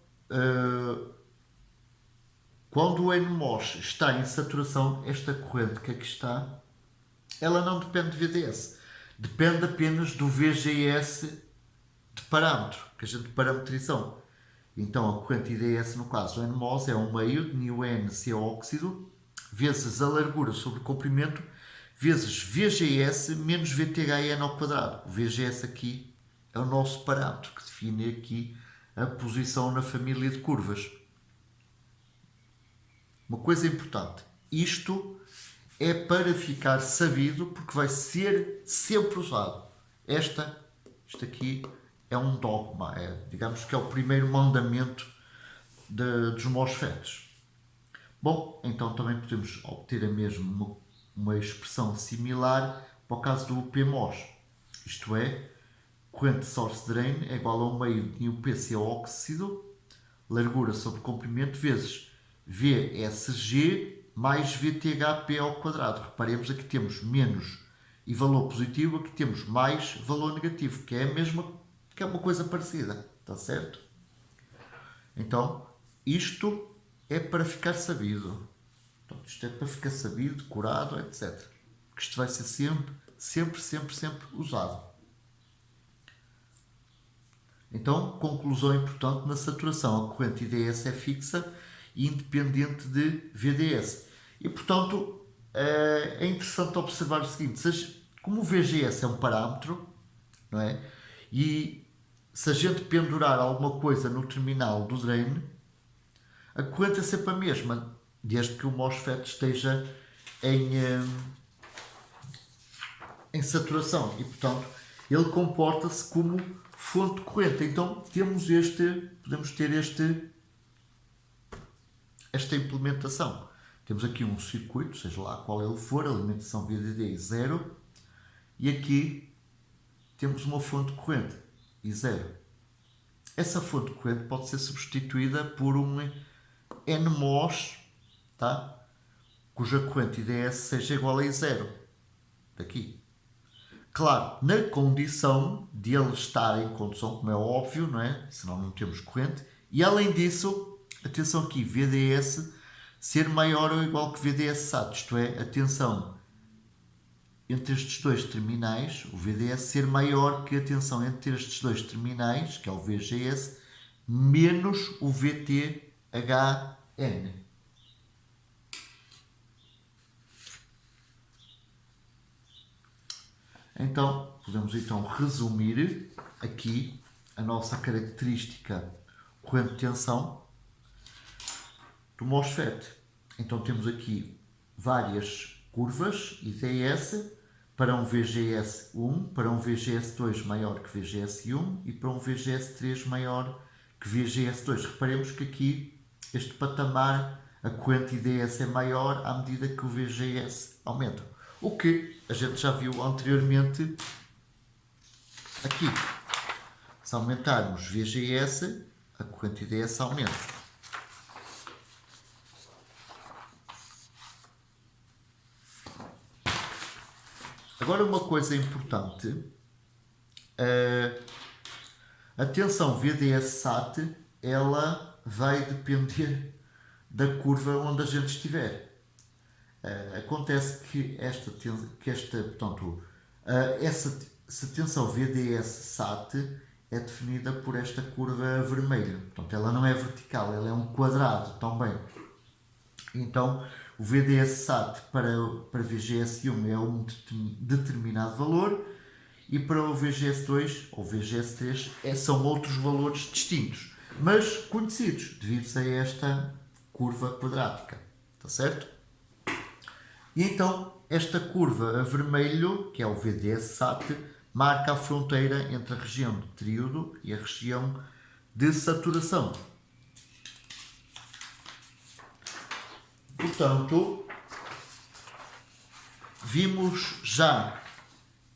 quando o NMOS está em saturação, esta corrente que aqui está, ela não depende de VDS. Depende apenas do VGS de parâmetro, que a gente parametrizou. Então a corrente IDS, no caso do NMOS, é 1 meio de µN C óxido, vezes a largura sobre o comprimento, vezes VGS menos VTHN ao quadrado. O VGS aqui é o nosso parâmetro, que define aqui a posição na família de curvas. Uma coisa importante, isto é para ficar sabido, porque vai ser sempre usado. Isto aqui é um dogma, digamos que é o primeiro mandamento dos MOSFETs. Bom, então também podemos obter a mesma uma expressão similar para o caso do PMOS. Isto é, corrente source drain é igual a 1 meio de µPC óxido, largura sobre comprimento, vezes VSG mais VTHP ao quadrado. Reparemos, aqui temos menos e valor positivo, aqui temos mais valor negativo, que é a mesma, que é uma coisa parecida, está certo? Então, isto é para ficar sabido. Então, isto é para ficar sabido, decorado, etc. Porque isto vai ser sempre usado. Então, conclusão importante na saturação. A corrente IDS é fixa e independente de VDS. E, portanto, é interessante observar o seguinte, como o VGS é um parâmetro, não é? E se a gente pendurar alguma coisa no terminal do drain, A corrente é sempre a mesma, desde que o MOSFET esteja em saturação e, portanto, ele comporta-se como fonte de corrente. Então, podemos ter esta implementação. Temos aqui um circuito, seja lá qual ele for, alimentação VDD 0, e aqui temos uma fonte de corrente, I0. Essa fonte de corrente pode ser substituída por um NMOS, tá? Cuja corrente IDS seja igual a I0. Daqui. Claro, na condição de ele estar em condução, como é óbvio, não é? Senão não temos corrente. E além disso, atenção aqui, VDS ser maior ou igual que VDS SAT, isto é, atenção, entre estes dois terminais, o VDS ser maior que a tensão entre estes dois terminais, que é o VGS, menos o VTHN. Então, podemos então resumir aqui a nossa característica corrente de tensão do MOSFET. Então temos aqui várias curvas IDS para um VGS1, para um VGS2 maior que VGS1 e para um VGS3 maior que VGS2. Reparemos que aqui este patamar, a corrente IDS é maior à medida que o VGS aumenta. O que a gente já viu anteriormente aqui. Se aumentarmos VGS, a corrente IDS aumenta. Agora uma coisa importante, a tensão VDS-SAT, essa tensão VDS-SAT é definida por esta curva vermelha. Portanto, ela não é vertical, ela é um quadrado também. Então, o VDS-SAT para VGS1 é um determinado valor e para o VGS2 ou VGS3 são outros valores distintos, mas conhecidos devido a esta curva quadrática. Está certo? E então, esta curva a vermelho, que é o VDS-SAT, marca a fronteira entre a região de tríodo e a região de saturação. Portanto, vimos já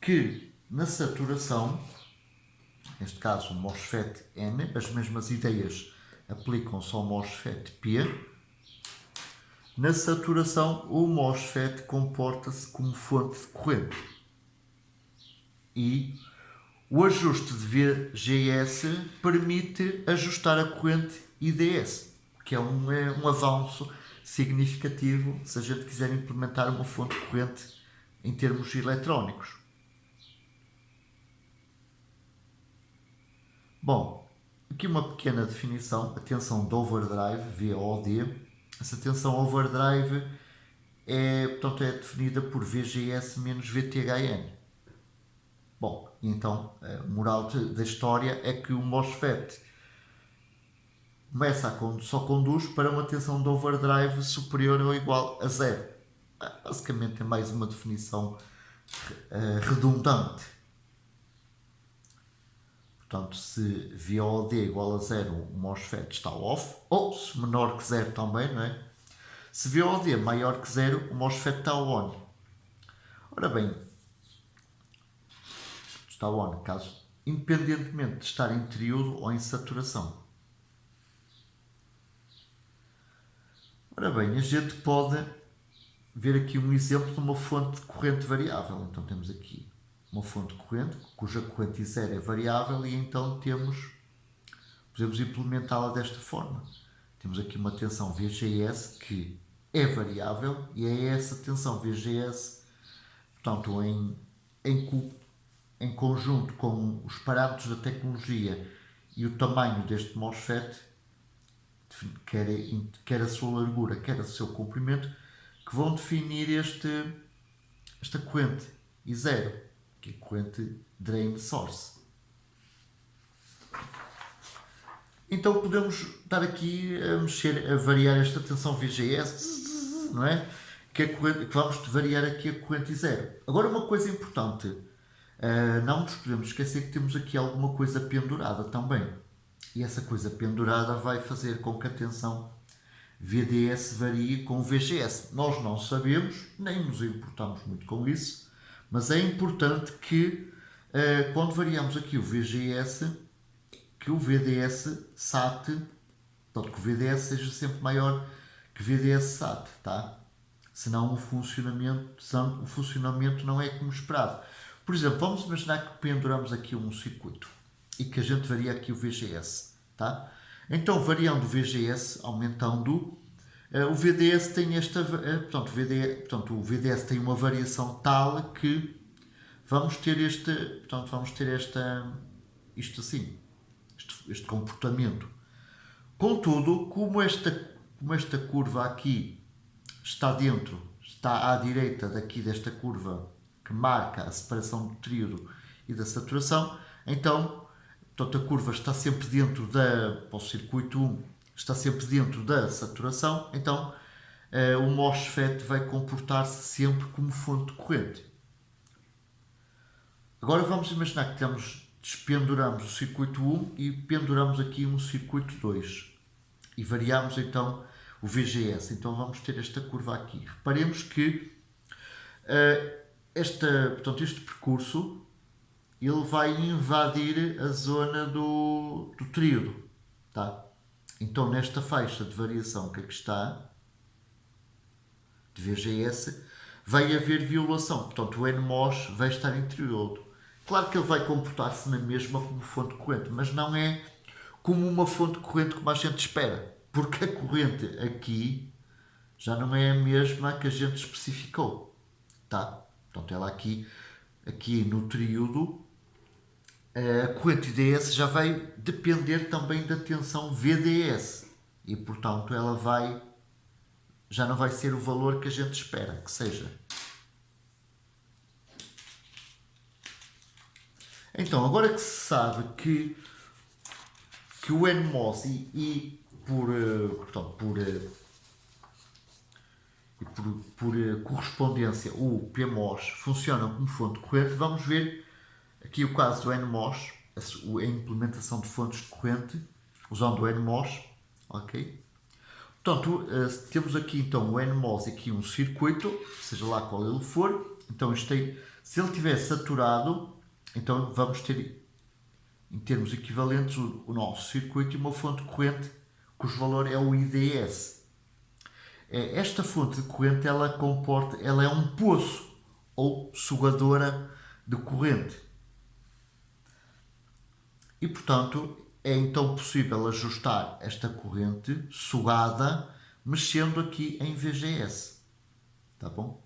que na saturação, neste caso o MOSFET N, as mesmas ideias aplicam-se ao MOSFET P. Na saturação, o MOSFET comporta-se como fonte de corrente. E o ajuste de VGS permite ajustar a corrente IDS, que é um avanço significativo se a gente quiser implementar uma fonte de corrente em termos eletrónicos. Bom, aqui uma pequena definição, a tensão de overdrive, VOD. Essa tensão overdrive é definida por VGS menos VTHN. Bom, então, a moral da história é que o MOSFET só conduz para uma tensão de overdrive superior ou igual a 0. Basicamente é mais uma definição redundante. Portanto, se VOD igual a 0, o MOSFET está off, ou se menor que 0 também, não é? Se VOD é maior que 0, o MOSFET está on. Ora bem, está on, caso independentemente de estar em tríodo ou em saturação. Ora bem, a gente pode ver aqui um exemplo de uma fonte de corrente variável. Então temos aqui uma fonte de corrente cuja corrente I0 é variável e então podemos implementá-la desta forma. Temos aqui uma tensão VGS que é variável e é essa tensão VGS, portanto, em conjunto com os parâmetros da tecnologia e o tamanho deste MOSFET, quer a sua largura, quer o seu comprimento, que vão definir esta corrente I0, que é a corrente drain source. Então podemos estar aqui a mexer, a variar esta tensão VGS, não é? Que vamos variar aqui a corrente zero. Agora uma coisa importante, não nos podemos esquecer que temos aqui alguma coisa pendurada também. E essa coisa pendurada vai fazer com que a tensão VDS varie com VGS. Nós não sabemos, nem nos importamos muito com isso, mas é importante que quando variamos aqui o VGS, que o VDS SAT, portanto que o VDS seja sempre maior que VDS SAT, tá? Senão o funcionamento não é como esperado. Por exemplo, vamos imaginar que penduramos aqui um circuito e que a gente varia aqui o VGS, tá? Então, variando o VGS, aumentando, o VDS tem esta, portanto, o VDS tem uma variação tal que vamos ter isto assim, este comportamento. Contudo, como esta curva aqui está à direita daqui desta curva que marca a separação do tríodo e da saturação, então, portanto, a curva está sempre dentro para o circuito 1, está sempre dentro da saturação, então o MOSFET vai comportar-se sempre como fonte de corrente. Agora vamos imaginar que despenduramos o circuito 1 e penduramos aqui um circuito 2 e variamos então o VGS. Então vamos ter esta curva aqui. Reparemos que este percurso ele vai invadir a zona do tríodo. Tá? Então nesta faixa de variação que aqui está, de VGS, vai haver violação. Portanto o NMOS vai estar em tríodo. Claro que ele vai comportar-se na mesma como fonte de corrente, mas não é como uma fonte de corrente como a gente espera. Porque a corrente aqui já não é a mesma que a gente especificou. Tá? Portanto, ela aqui no tríodo, a corrente IDS já vai depender também da tensão VDS. E, portanto, já não vai ser o valor que a gente espera que seja. Então, agora que se sabe que o NMOS por correspondência o PMOS funcionam como fonte de corrente, vamos ver aqui o caso do NMOS, a implementação de fontes de corrente usando o NMOS, ok? Portanto, temos aqui então o NMOS, aqui um circuito, seja lá qual ele for, então se ele estiver saturado, então vamos ter em termos equivalentes o nosso circuito e uma fonte de corrente cujo valor é o IDS. Esta fonte de corrente ela é um poço ou sugadora de corrente. E portanto é então possível ajustar esta corrente sugada mexendo aqui em VGS. Tá bom?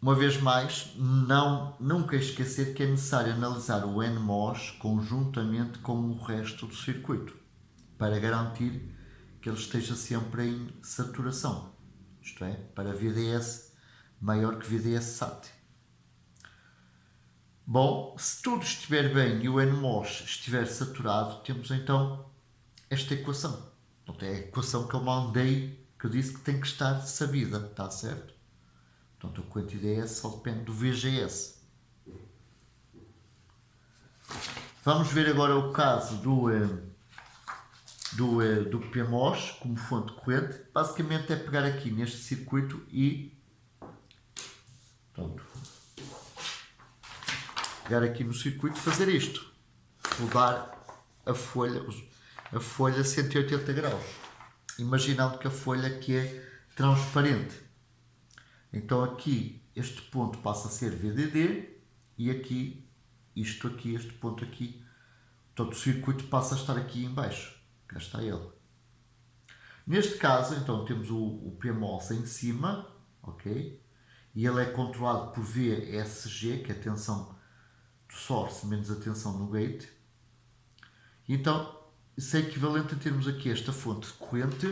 Uma vez mais, nunca esquecer que é necessário analisar o NMOS conjuntamente com o resto do circuito para garantir que ele esteja sempre em saturação, isto é, para VDS maior que VDS SAT. Bom, se tudo estiver bem e o NMOS estiver saturado, temos então esta equação. Portanto, é a equação que eu mandei, que eu disse que tem que estar sabida, está certo? Portanto, a corrente IDS só depende do VGS. Vamos ver agora o caso do PMOS como fonte de corrente. Basicamente é pegar aqui neste circuito e pronto, pegar aqui no circuito e fazer isto. Rodar a folha 180 graus. Imaginando que a folha aqui é transparente. Então aqui, este ponto passa a ser VDD e aqui, este ponto aqui, todo o circuito passa a estar aqui em baixo. Cá está ele. Neste caso, então, temos o PMOS em cima, ok? E ele é controlado por VSG, que é a tensão do source menos a tensão no gate. E então, isso é equivalente a termos aqui esta fonte de corrente.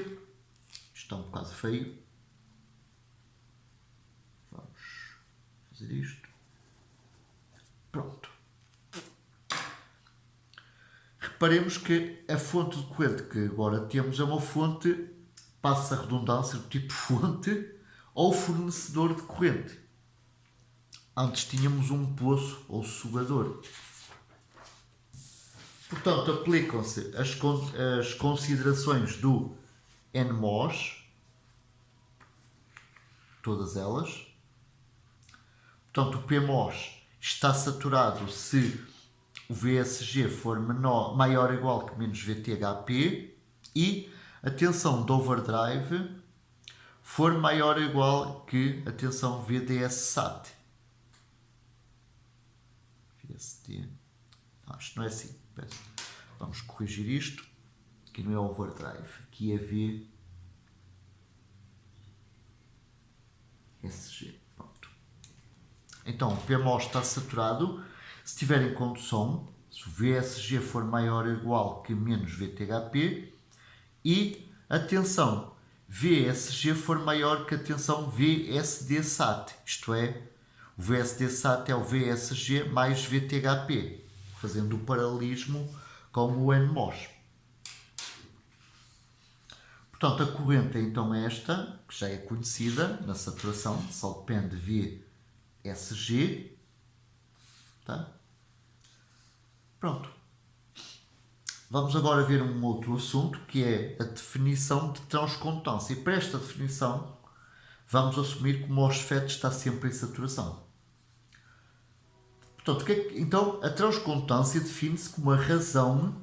Isto está um bocado feio. Fazer isto. Pronto. reparemos que a fonte de corrente que agora temos é uma fonte, passa a redundância, do tipo fonte ou fornecedor de corrente. Antes tínhamos um poço ou sugador. Portanto, aplicam-se as considerações do NMOS, todas elas. Portanto, o PMOS está saturado se o VSG for maior ou igual que menos VTHP e a tensão de overdrive for maior ou igual que a tensão VDS-SAT. VST. Acho que não é assim. Vamos corrigir isto. Aqui não é overdrive. Aqui é VSG. Pronto. Então, o PMOS está saturado. Se tiver em condução, se o VSG for maior ou igual que menos VTHP e a tensão VSG for maior que a tensão VSD-SAT, isto é, o VSD-SAT é o VSG mais VTHP, fazendo o paralelismo com o NMOS. Portanto, a corrente então é esta, que já é conhecida na saturação, só depende de VSG. Tá? Pronto. Vamos agora ver um outro assunto, que é a definição de transcondutância. E para esta definição, vamos assumir que o MOSFET está sempre em saturação. Portanto, então, a transcondutância define-se como a razão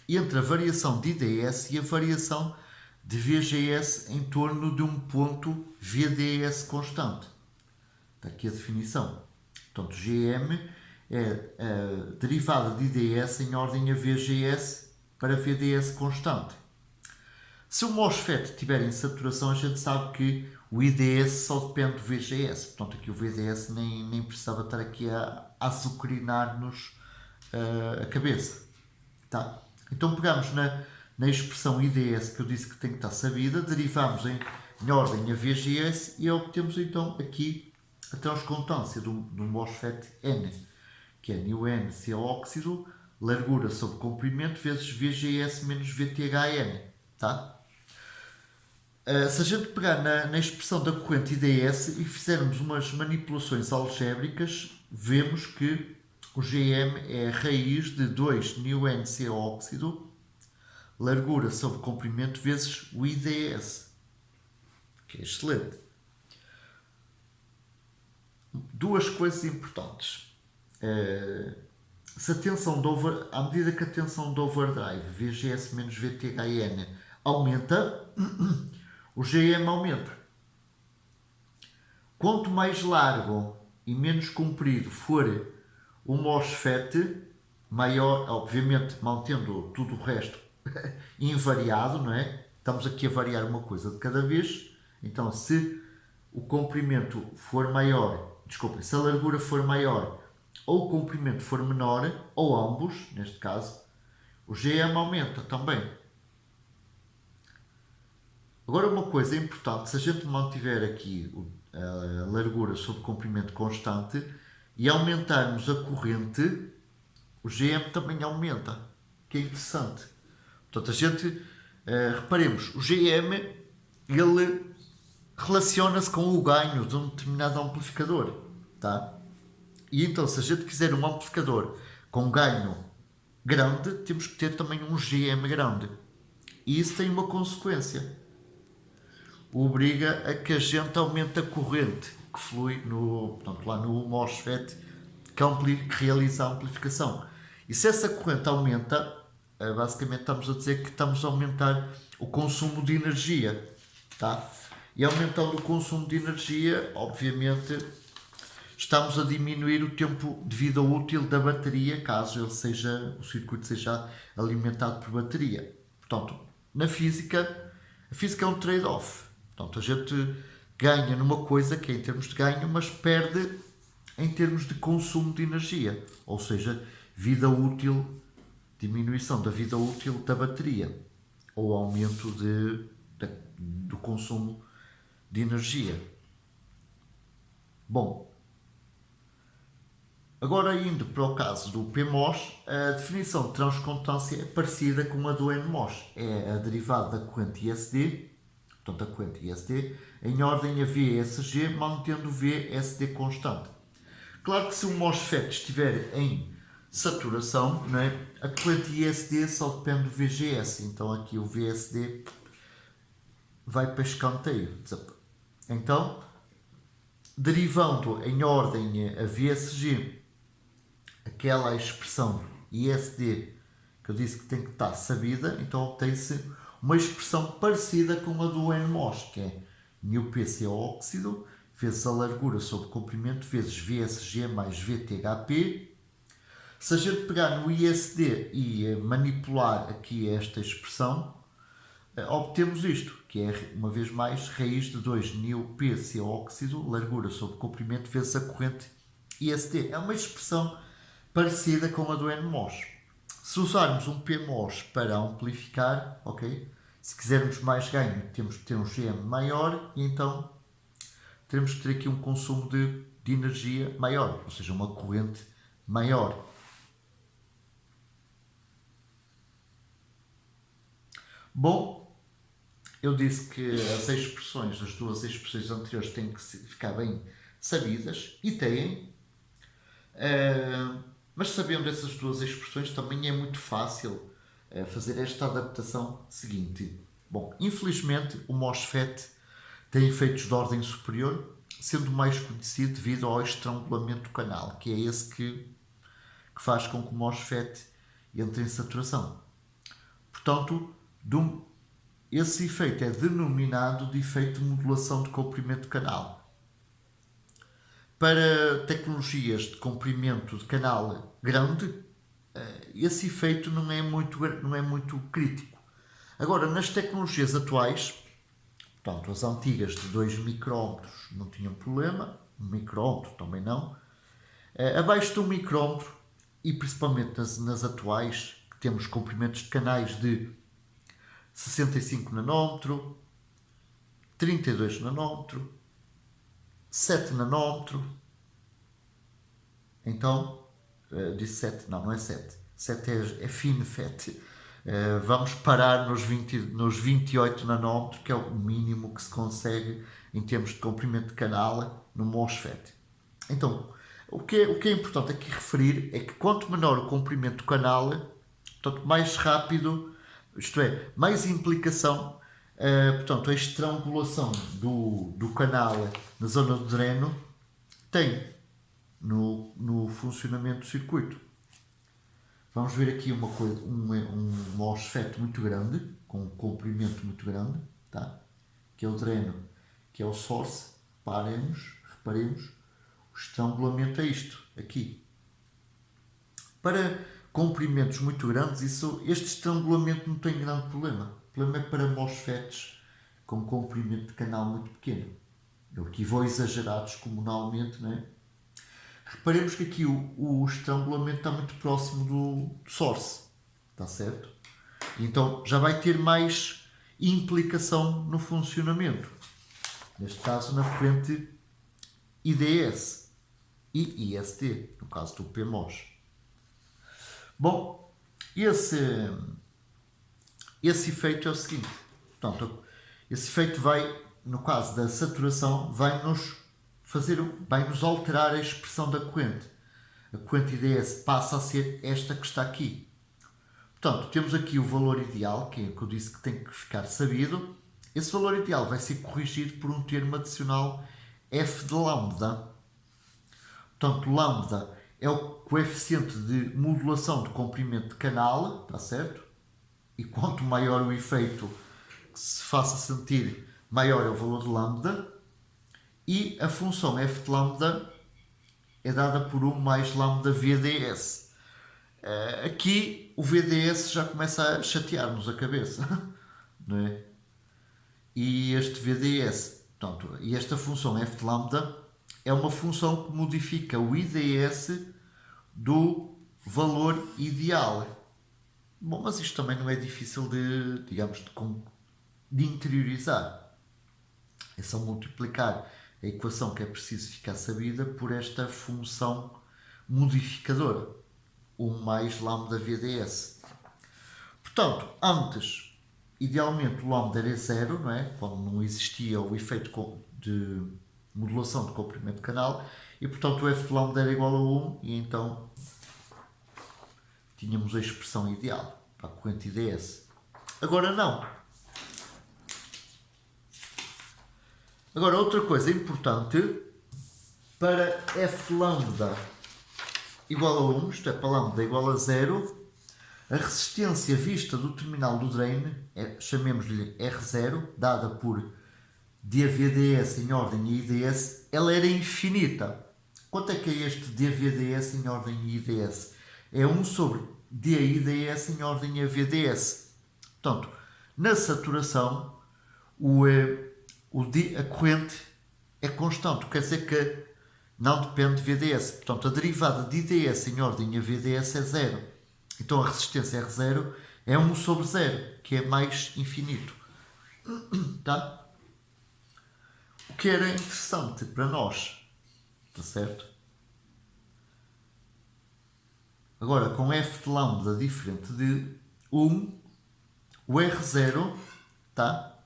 entre a variação de IDS e a variação de VGS em torno de um ponto VDS constante. Está aqui a definição. Portanto, GM é a derivada de IDS em ordem a VGS para VDS constante. Se o MOSFET estiver em saturação, a gente sabe que o IDS só depende do VGS. Portanto, aqui o VDS nem precisava estar aqui a azucrinar-nos a cabeça. Tá? Então, pegamos na expressão IDS que eu disse que tem que estar sabida, derivamos em ordem a VGS e obtemos então aqui a transcondutância do MOSFET N, que é µN, se é óxido, largura sobre comprimento vezes VGS menos VTHN. Tá? Se a gente pegar na expressão da corrente IDS e fizermos umas manipulações algébricas, vemos que o GM é a raiz de 2 µNC óxido, largura sobre comprimento vezes o IDS, que é excelente. Duas coisas importantes. Se a tensão à medida que a tensão de overdrive VGS menos VTHN aumenta, o GM aumenta. Quanto mais largo e menos comprido for o MOSFET, maior, obviamente mantendo tudo o resto invariado, não é? Estamos aqui a variar uma coisa de cada vez. Então, se o comprimento for maior, se a largura for maior ou o comprimento for menor, ou ambos, neste caso, o GM aumenta também. Agora, uma coisa importante, se a gente mantiver aqui a largura sobre comprimento constante e aumentarmos a corrente, o GM também aumenta, que é interessante. Portanto, a gente, reparemos, o GM, ele relaciona-se com o ganho de um determinado amplificador, tá? E então, se a gente quiser um amplificador com ganho grande, temos que ter também um GM grande. E isso tem uma consequência. Obriga a que a gente aumente a corrente que flui portanto, lá no MOSFET que realiza a amplificação. E se essa corrente aumenta, basicamente estamos a dizer que estamos a aumentar o consumo de energia. Tá? E aumentando o consumo de energia, obviamente, estamos a diminuir o tempo de vida útil da bateria, caso o circuito seja alimentado por bateria. Portanto, na física, a física é um trade-off. Portanto, a gente ganha numa coisa que é em termos de ganho, mas perde em termos de consumo de energia. Ou seja, vida útil, diminuição da vida útil da bateria. Ou aumento do consumo de energia. Bom, Agora, indo para o caso do PMOS, a definição de transcontância é parecida com a do NMOS. É a derivada da corrente ISD, portanto a corrente ISD, em ordem a VSG, mantendo VSD constante. Claro que se o MOSFET estiver em saturação, não é? A corrente ISD só depende do VGS, então aqui o VSD vai para escanteio. Então, derivando em ordem a VSG, aquela expressão ISD que eu disse que tem que estar sabida, então obtém-se uma expressão parecida com a do NMOS, que é µP óxido vezes a largura sobre o comprimento vezes VSG mais VTHP. Se a gente pegar no ISD e manipular aqui esta expressão, obtemos isto, que é, uma vez mais, raiz de 2 µP óxido, largura sobre o comprimento vezes a corrente ISD. É uma expressão parecida com a do NMOS. Se usarmos um PMOS para amplificar, ok? Se quisermos mais ganho, temos que ter um GM maior e então teremos que ter aqui um consumo de energia maior, ou seja, uma corrente maior. Bom, eu disse que as duas expressões anteriores têm que ficar bem sabidas e têm, mas sabendo essas duas expressões também é muito fácil fazer esta adaptação seguinte. Bom, infelizmente o MOSFET tem efeitos de ordem superior, sendo mais conhecido devido ao estrangulamento do canal, que é esse que faz com que o MOSFET entre em saturação. Portanto, esse efeito é denominado de efeito de modulação de comprimento de canal. Para tecnologias de comprimento de canal grande, esse efeito não é muito crítico. Agora, nas tecnologias atuais, portanto, as antigas de 2 micrômetros não tinham problema, 1 micrômetro também não. Abaixo de 1 micrômetro, e principalmente nas atuais, que temos comprimentos de canais de 65 nanômetro, 32 nanômetro, 7 nanômetro. Então, disse 7, não é 7. 7 é FinFET. Vamos parar nos 28 nanômetros, que é o mínimo que se consegue em termos de comprimento de canal no MOSFET. Então, o que é importante aqui referir é que quanto menor o comprimento do canal, portanto, mais rápido, isto é, mais implicação, portanto, a estrangulação do canal na zona do dreno tem no funcionamento do circuito. Vamos ver aqui uma coisa, um MOSFET muito grande, com um comprimento muito grande, tá? Que é o dreno, que é o source. Reparemos, o estrangulamento é isto, aqui. Para comprimentos muito grandes, este estrangulamento não tem grande problema. O problema é para MOSFETs com comprimento de canal muito pequeno. Eu aqui vou exagerar descomunalmente, não é? Reparemos que aqui o estrangulamento está muito próximo do source, está certo? Então já vai ter mais implicação no funcionamento. Neste caso na corrente IDS e IST, no caso do PMOS. Bom, esse efeito é o seguinte, portanto, esse efeito vai, no caso da saturação, vai-nos alterar a expressão da corrente. A corrente IDS passa a ser esta que está aqui. Portanto, temos aqui o valor ideal, que é o que eu disse que tem que ficar sabido. Esse valor ideal vai ser corrigido por um termo adicional f de lambda. Portanto, lambda é o coeficiente de modulação de comprimento de canal, está certo? E quanto maior o efeito que se faça sentir, maior é o valor de lambda. E a função f de lambda é dada por 1 mais lambda VDS. Aqui o VDS já começa a chatear-nos a cabeça, não é? E este VDS, portanto, e esta função f de lambda é uma função que modifica o IDS do valor ideal. Bom, mas isto também não é difícil de interiorizar. É só multiplicar a equação que é preciso ficar sabida por esta função modificador, 1 mais lambda VDS. Portanto, antes, idealmente o lambda era 0, não é? Quando não existia o efeito de modulação de comprimento de canal, e portanto o f de lambda era igual a 1, e então tínhamos a expressão ideal para a corrente IDS. Agora não. Agora outra coisa importante, para f de lambda igual a 1, isto é, para lambda igual a 0, a resistência vista do terminal do drain, chamemos-lhe R0, dada por dVds em ordem a IDS, ela era infinita. Quanto é que é este dVds em ordem a IDS? É 1 sobre dIDS em ordem a VDS. Portanto, na saturação, a corrente é constante, quer dizer que não depende de VDS. Portanto, a derivada de IDS em ordem a VDS é 0. Então a resistência R0 é 1 sobre 0, que é mais infinito. Tá? O que era interessante para nós. Está certo? Agora, com f de lambda diferente de 1, o R0, tá?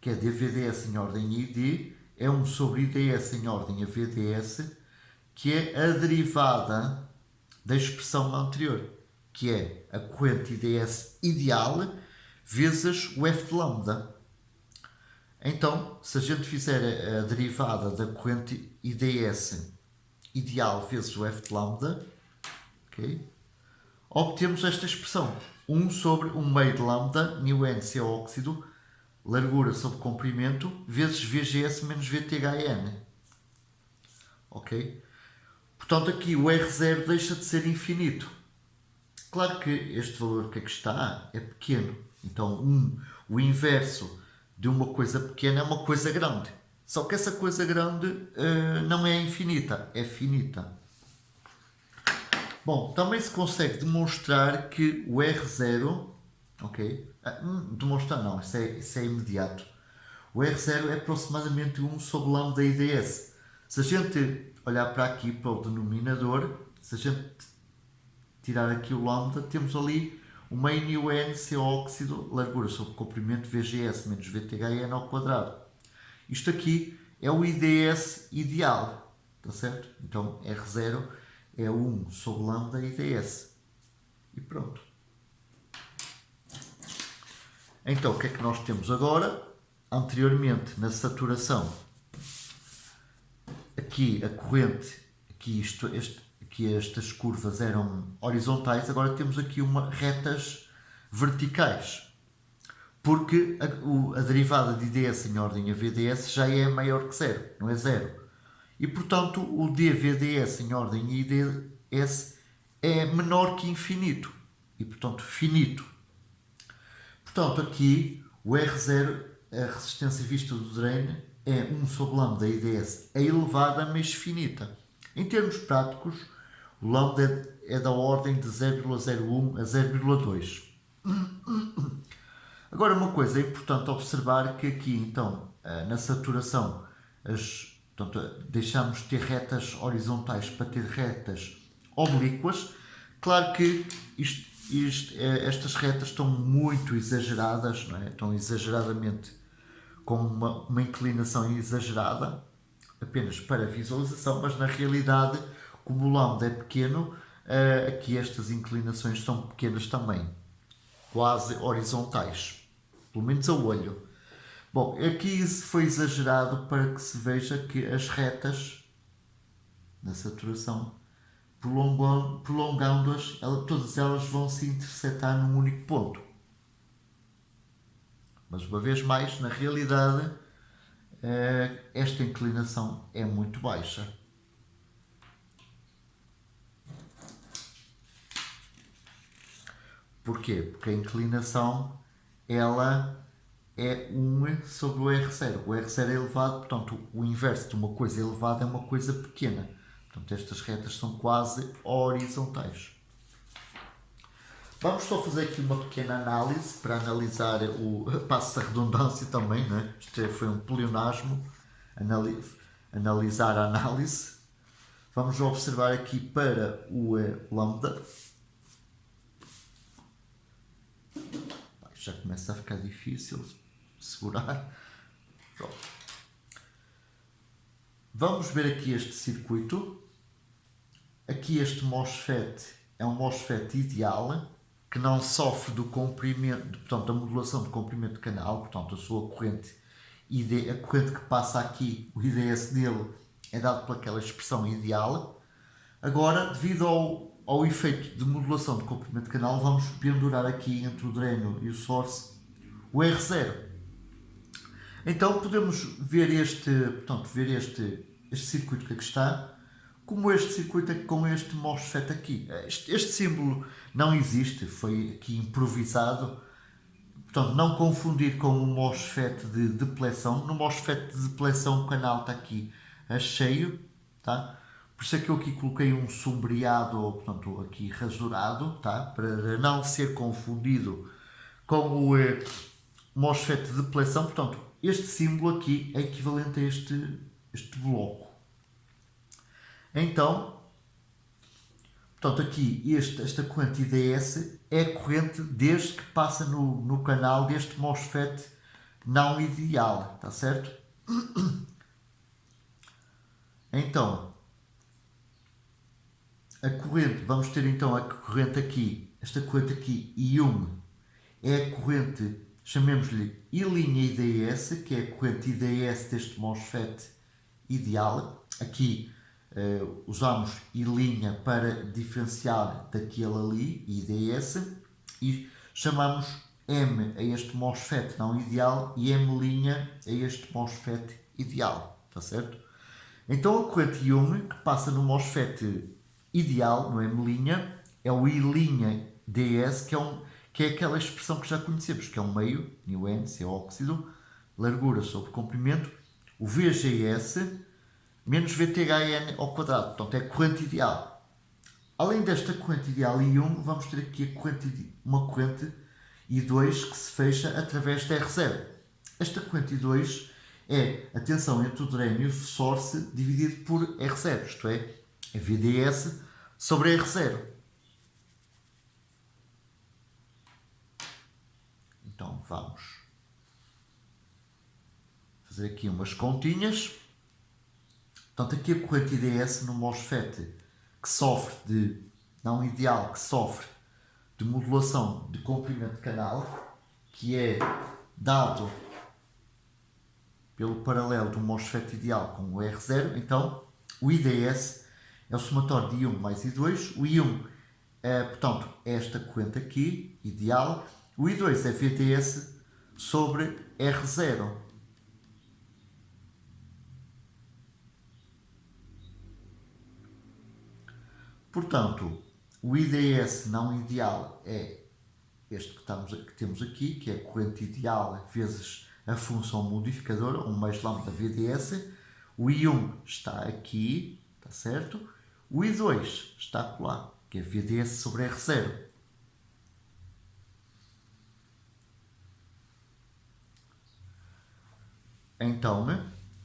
Que é dVds em ordem a ID, é 1 sobre IDS em ordem a VDS, que é a derivada da expressão anterior, que é a corrente IDS ideal vezes o f de lambda. Então, se a gente fizer a derivada da corrente IDS ideal vezes o f de lambda, okay, obtemos esta expressão, 1 sobre 1 meio de lambda, μn é o óxido, largura sobre comprimento, vezes VGS menos VTHN. Ok? Portanto, aqui o R0 deixa de ser infinito. Claro que este valor que aqui está é pequeno. Então, o inverso de uma coisa pequena é uma coisa grande. Só que essa coisa grande não é infinita, é finita. Bom, também se consegue demonstrar que o R0, ok? Demonstrar não, isso é imediato. O R0 é aproximadamente 1 sobre lambda IDS. Se a gente olhar para aqui, para o denominador, se a gente tirar aqui o lambda, temos ali o meio μn CO óxido, largura sobre comprimento VGS menos VTHN ao quadrado. Isto aqui é o IDS ideal, está certo? Então R0 é 1 sobre lambda IDS. E pronto. Então o que é que nós temos agora? Anteriormente, na saturação, aqui a corrente, aqui estas curvas eram horizontais, agora temos aqui retas verticais, porque a derivada de IDS em ordem a VDS já é maior que 0, não é 0. E portanto o dVds em ordem a IDS é menor que infinito, e portanto finito. Portanto aqui o R0, a resistência vista do drain, é 1 sobre lambda IDS, é elevada mas finita. Em termos práticos, o lambda é da ordem de 0,01 a 0,2. Agora uma coisa é importante observar que aqui então na saturação portanto, deixamos de ter retas horizontais para ter retas oblíquas. Claro que estas retas estão muito exageradas, não é? Estão exageradamente com uma inclinação exagerada, apenas para visualização, mas na realidade, como o lambda é pequeno, aqui estas inclinações são pequenas também, quase horizontais, pelo menos a olho. Bom, aqui foi exagerado para que se veja que as retas na saturação, prolongando-as, todas elas vão se intersetar num único ponto. Mas uma vez mais, na realidade, esta inclinação é muito baixa. Porquê? Porque a inclinação ela é 1 sobre o R0. O R0 é elevado, portanto, o inverso de uma coisa elevada é uma coisa pequena. Portanto, estas retas são quase horizontais. Vamos só fazer aqui uma pequena análise para analisar passa a redundância também, né? Isto foi um pleonasmo, analisar a análise. Vamos observar aqui para o lambda. Já começa a ficar difícil segurar. Pronto. Vamos ver aqui este circuito. Aqui este MOSFET é um MOSFET ideal, que não sofre do comprimento, portanto, da modulação do comprimento de canal, portanto, a sua corrente, a corrente que passa aqui, o IDS dele é dado por aquela expressão ideal. Agora, devido ao efeito de modulação do comprimento de canal, vamos pendurar aqui entre o dreno e o source o R0. Então podemos ver este circuito que aqui está, como este circuito aqui, com este MOSFET aqui. Este símbolo não existe, foi aqui improvisado. Portanto, não confundir com o MOSFET de depleção. No MOSFET de depleção o canal está aqui a cheio, tá? Por isso é que eu aqui coloquei um sombreado, ou portanto aqui rasurado, tá? Para não ser confundido com o MOSFET de depleção. Portanto, este símbolo aqui é equivalente a este bloco. Então, portanto, aqui esta corrente IDS é a corrente desde que passa no canal deste MOSFET não ideal, está certo? Então, a corrente, vamos ter então a corrente aqui, esta corrente aqui I1 é a corrente, chamemos-lhe I' IDS, que é a corrente IDS deste MOSFET ideal. Aqui usamos I' para diferenciar daquele ali, IDS, e chamamos M a este MOSFET não ideal e M' a este MOSFET ideal, está certo? Então a corrente I1 que passa no MOSFET ideal, no M', é o I' DS, que é aquela expressão que já conhecemos, que é um meio, μN, se é óxido, largura sobre comprimento, o VGS menos VTHN ao quadrado, portanto é a corrente ideal. Além desta corrente ideal I1, vamos ter aqui uma corrente I2 que se fecha através da R0. Esta corrente I2 é a tensão entre o dreno e o source dividido por R0, isto é VDS sobre R0. Então vamos fazer aqui umas continhas. Portanto, aqui a corrente IDS no MOSFET que sofre de, não ideal, que sofre de modulação de comprimento de canal, que é dado pelo paralelo do MOSFET ideal com o R0. Então, o IDS é o somatório de I1 mais I2. O I1 é, portanto, esta corrente aqui, ideal. O I2 é VDS sobre R0. Portanto, o IDS não ideal é este que temos aqui, que é a corrente ideal vezes a função modificadora, 1 mais lambda VDS. O I1 está aqui, está certo? O I2 está lá, que é VDS sobre R0. Então,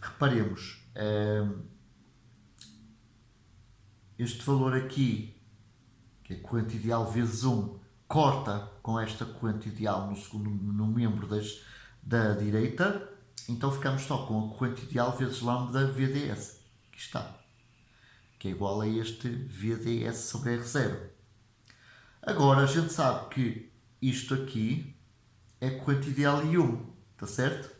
reparemos, este valor aqui, que é a corrente ideal vezes 1, corta com esta corrente ideal no membro da direita, então ficamos só com a corrente ideal vezes lambda VDS, que está, que é igual a este VDS sobre R0. Agora a gente sabe que isto aqui é a corrente ideal I1, está certo?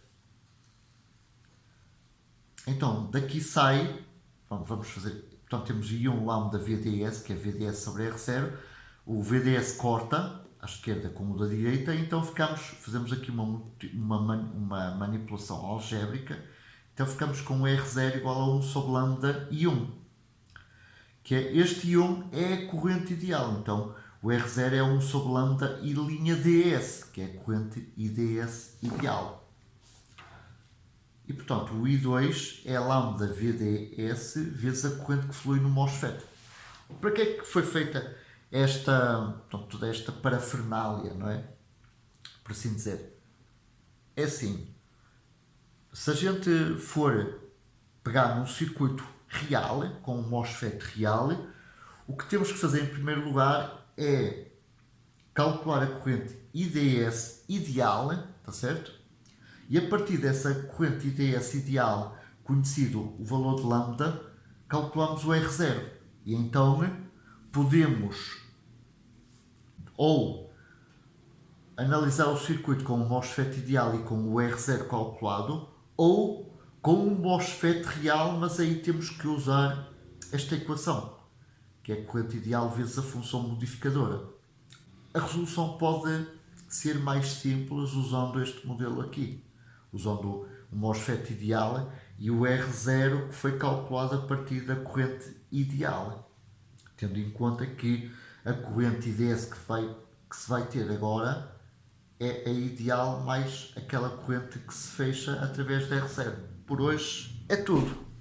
Então daqui sai, vamos fazer. Portanto, temos I1 lambda VDS, que é VDS sobre R0. O VDS corta à esquerda como o da direita, então fazemos aqui uma manipulação algébrica. Então ficamos com R0 igual a 1 sobre lambda I1. Que é, este I1 é a corrente ideal. Então, o R0 é 1 sobre lambda I' DS, que é a corrente IDS ideal. E, portanto, o I2 é lambda VDS vezes a corrente que flui no MOSFET. Para que é que foi feita toda esta parafernália, não é? Por assim dizer. É assim, se a gente for pegar num circuito real, com um MOSFET real, o que temos que fazer em primeiro lugar é calcular a corrente IDS ideal, está certo? E a partir dessa corrente IDS ideal, conhecido o valor de lambda, calculamos o R0. E então podemos ou analisar o circuito com o MOSFET ideal e com o R0 calculado, ou com um MOSFET real, mas aí temos que usar esta equação, que é a corrente ideal vezes a função modificadora. A resolução pode ser mais simples usando este modelo aqui, usando o MOSFET ideal e o R0 que foi calculado a partir da corrente ideal, tendo em conta que a corrente IDS que se vai ter agora é a ideal mais aquela corrente que se fecha através da R0. Por hoje é tudo.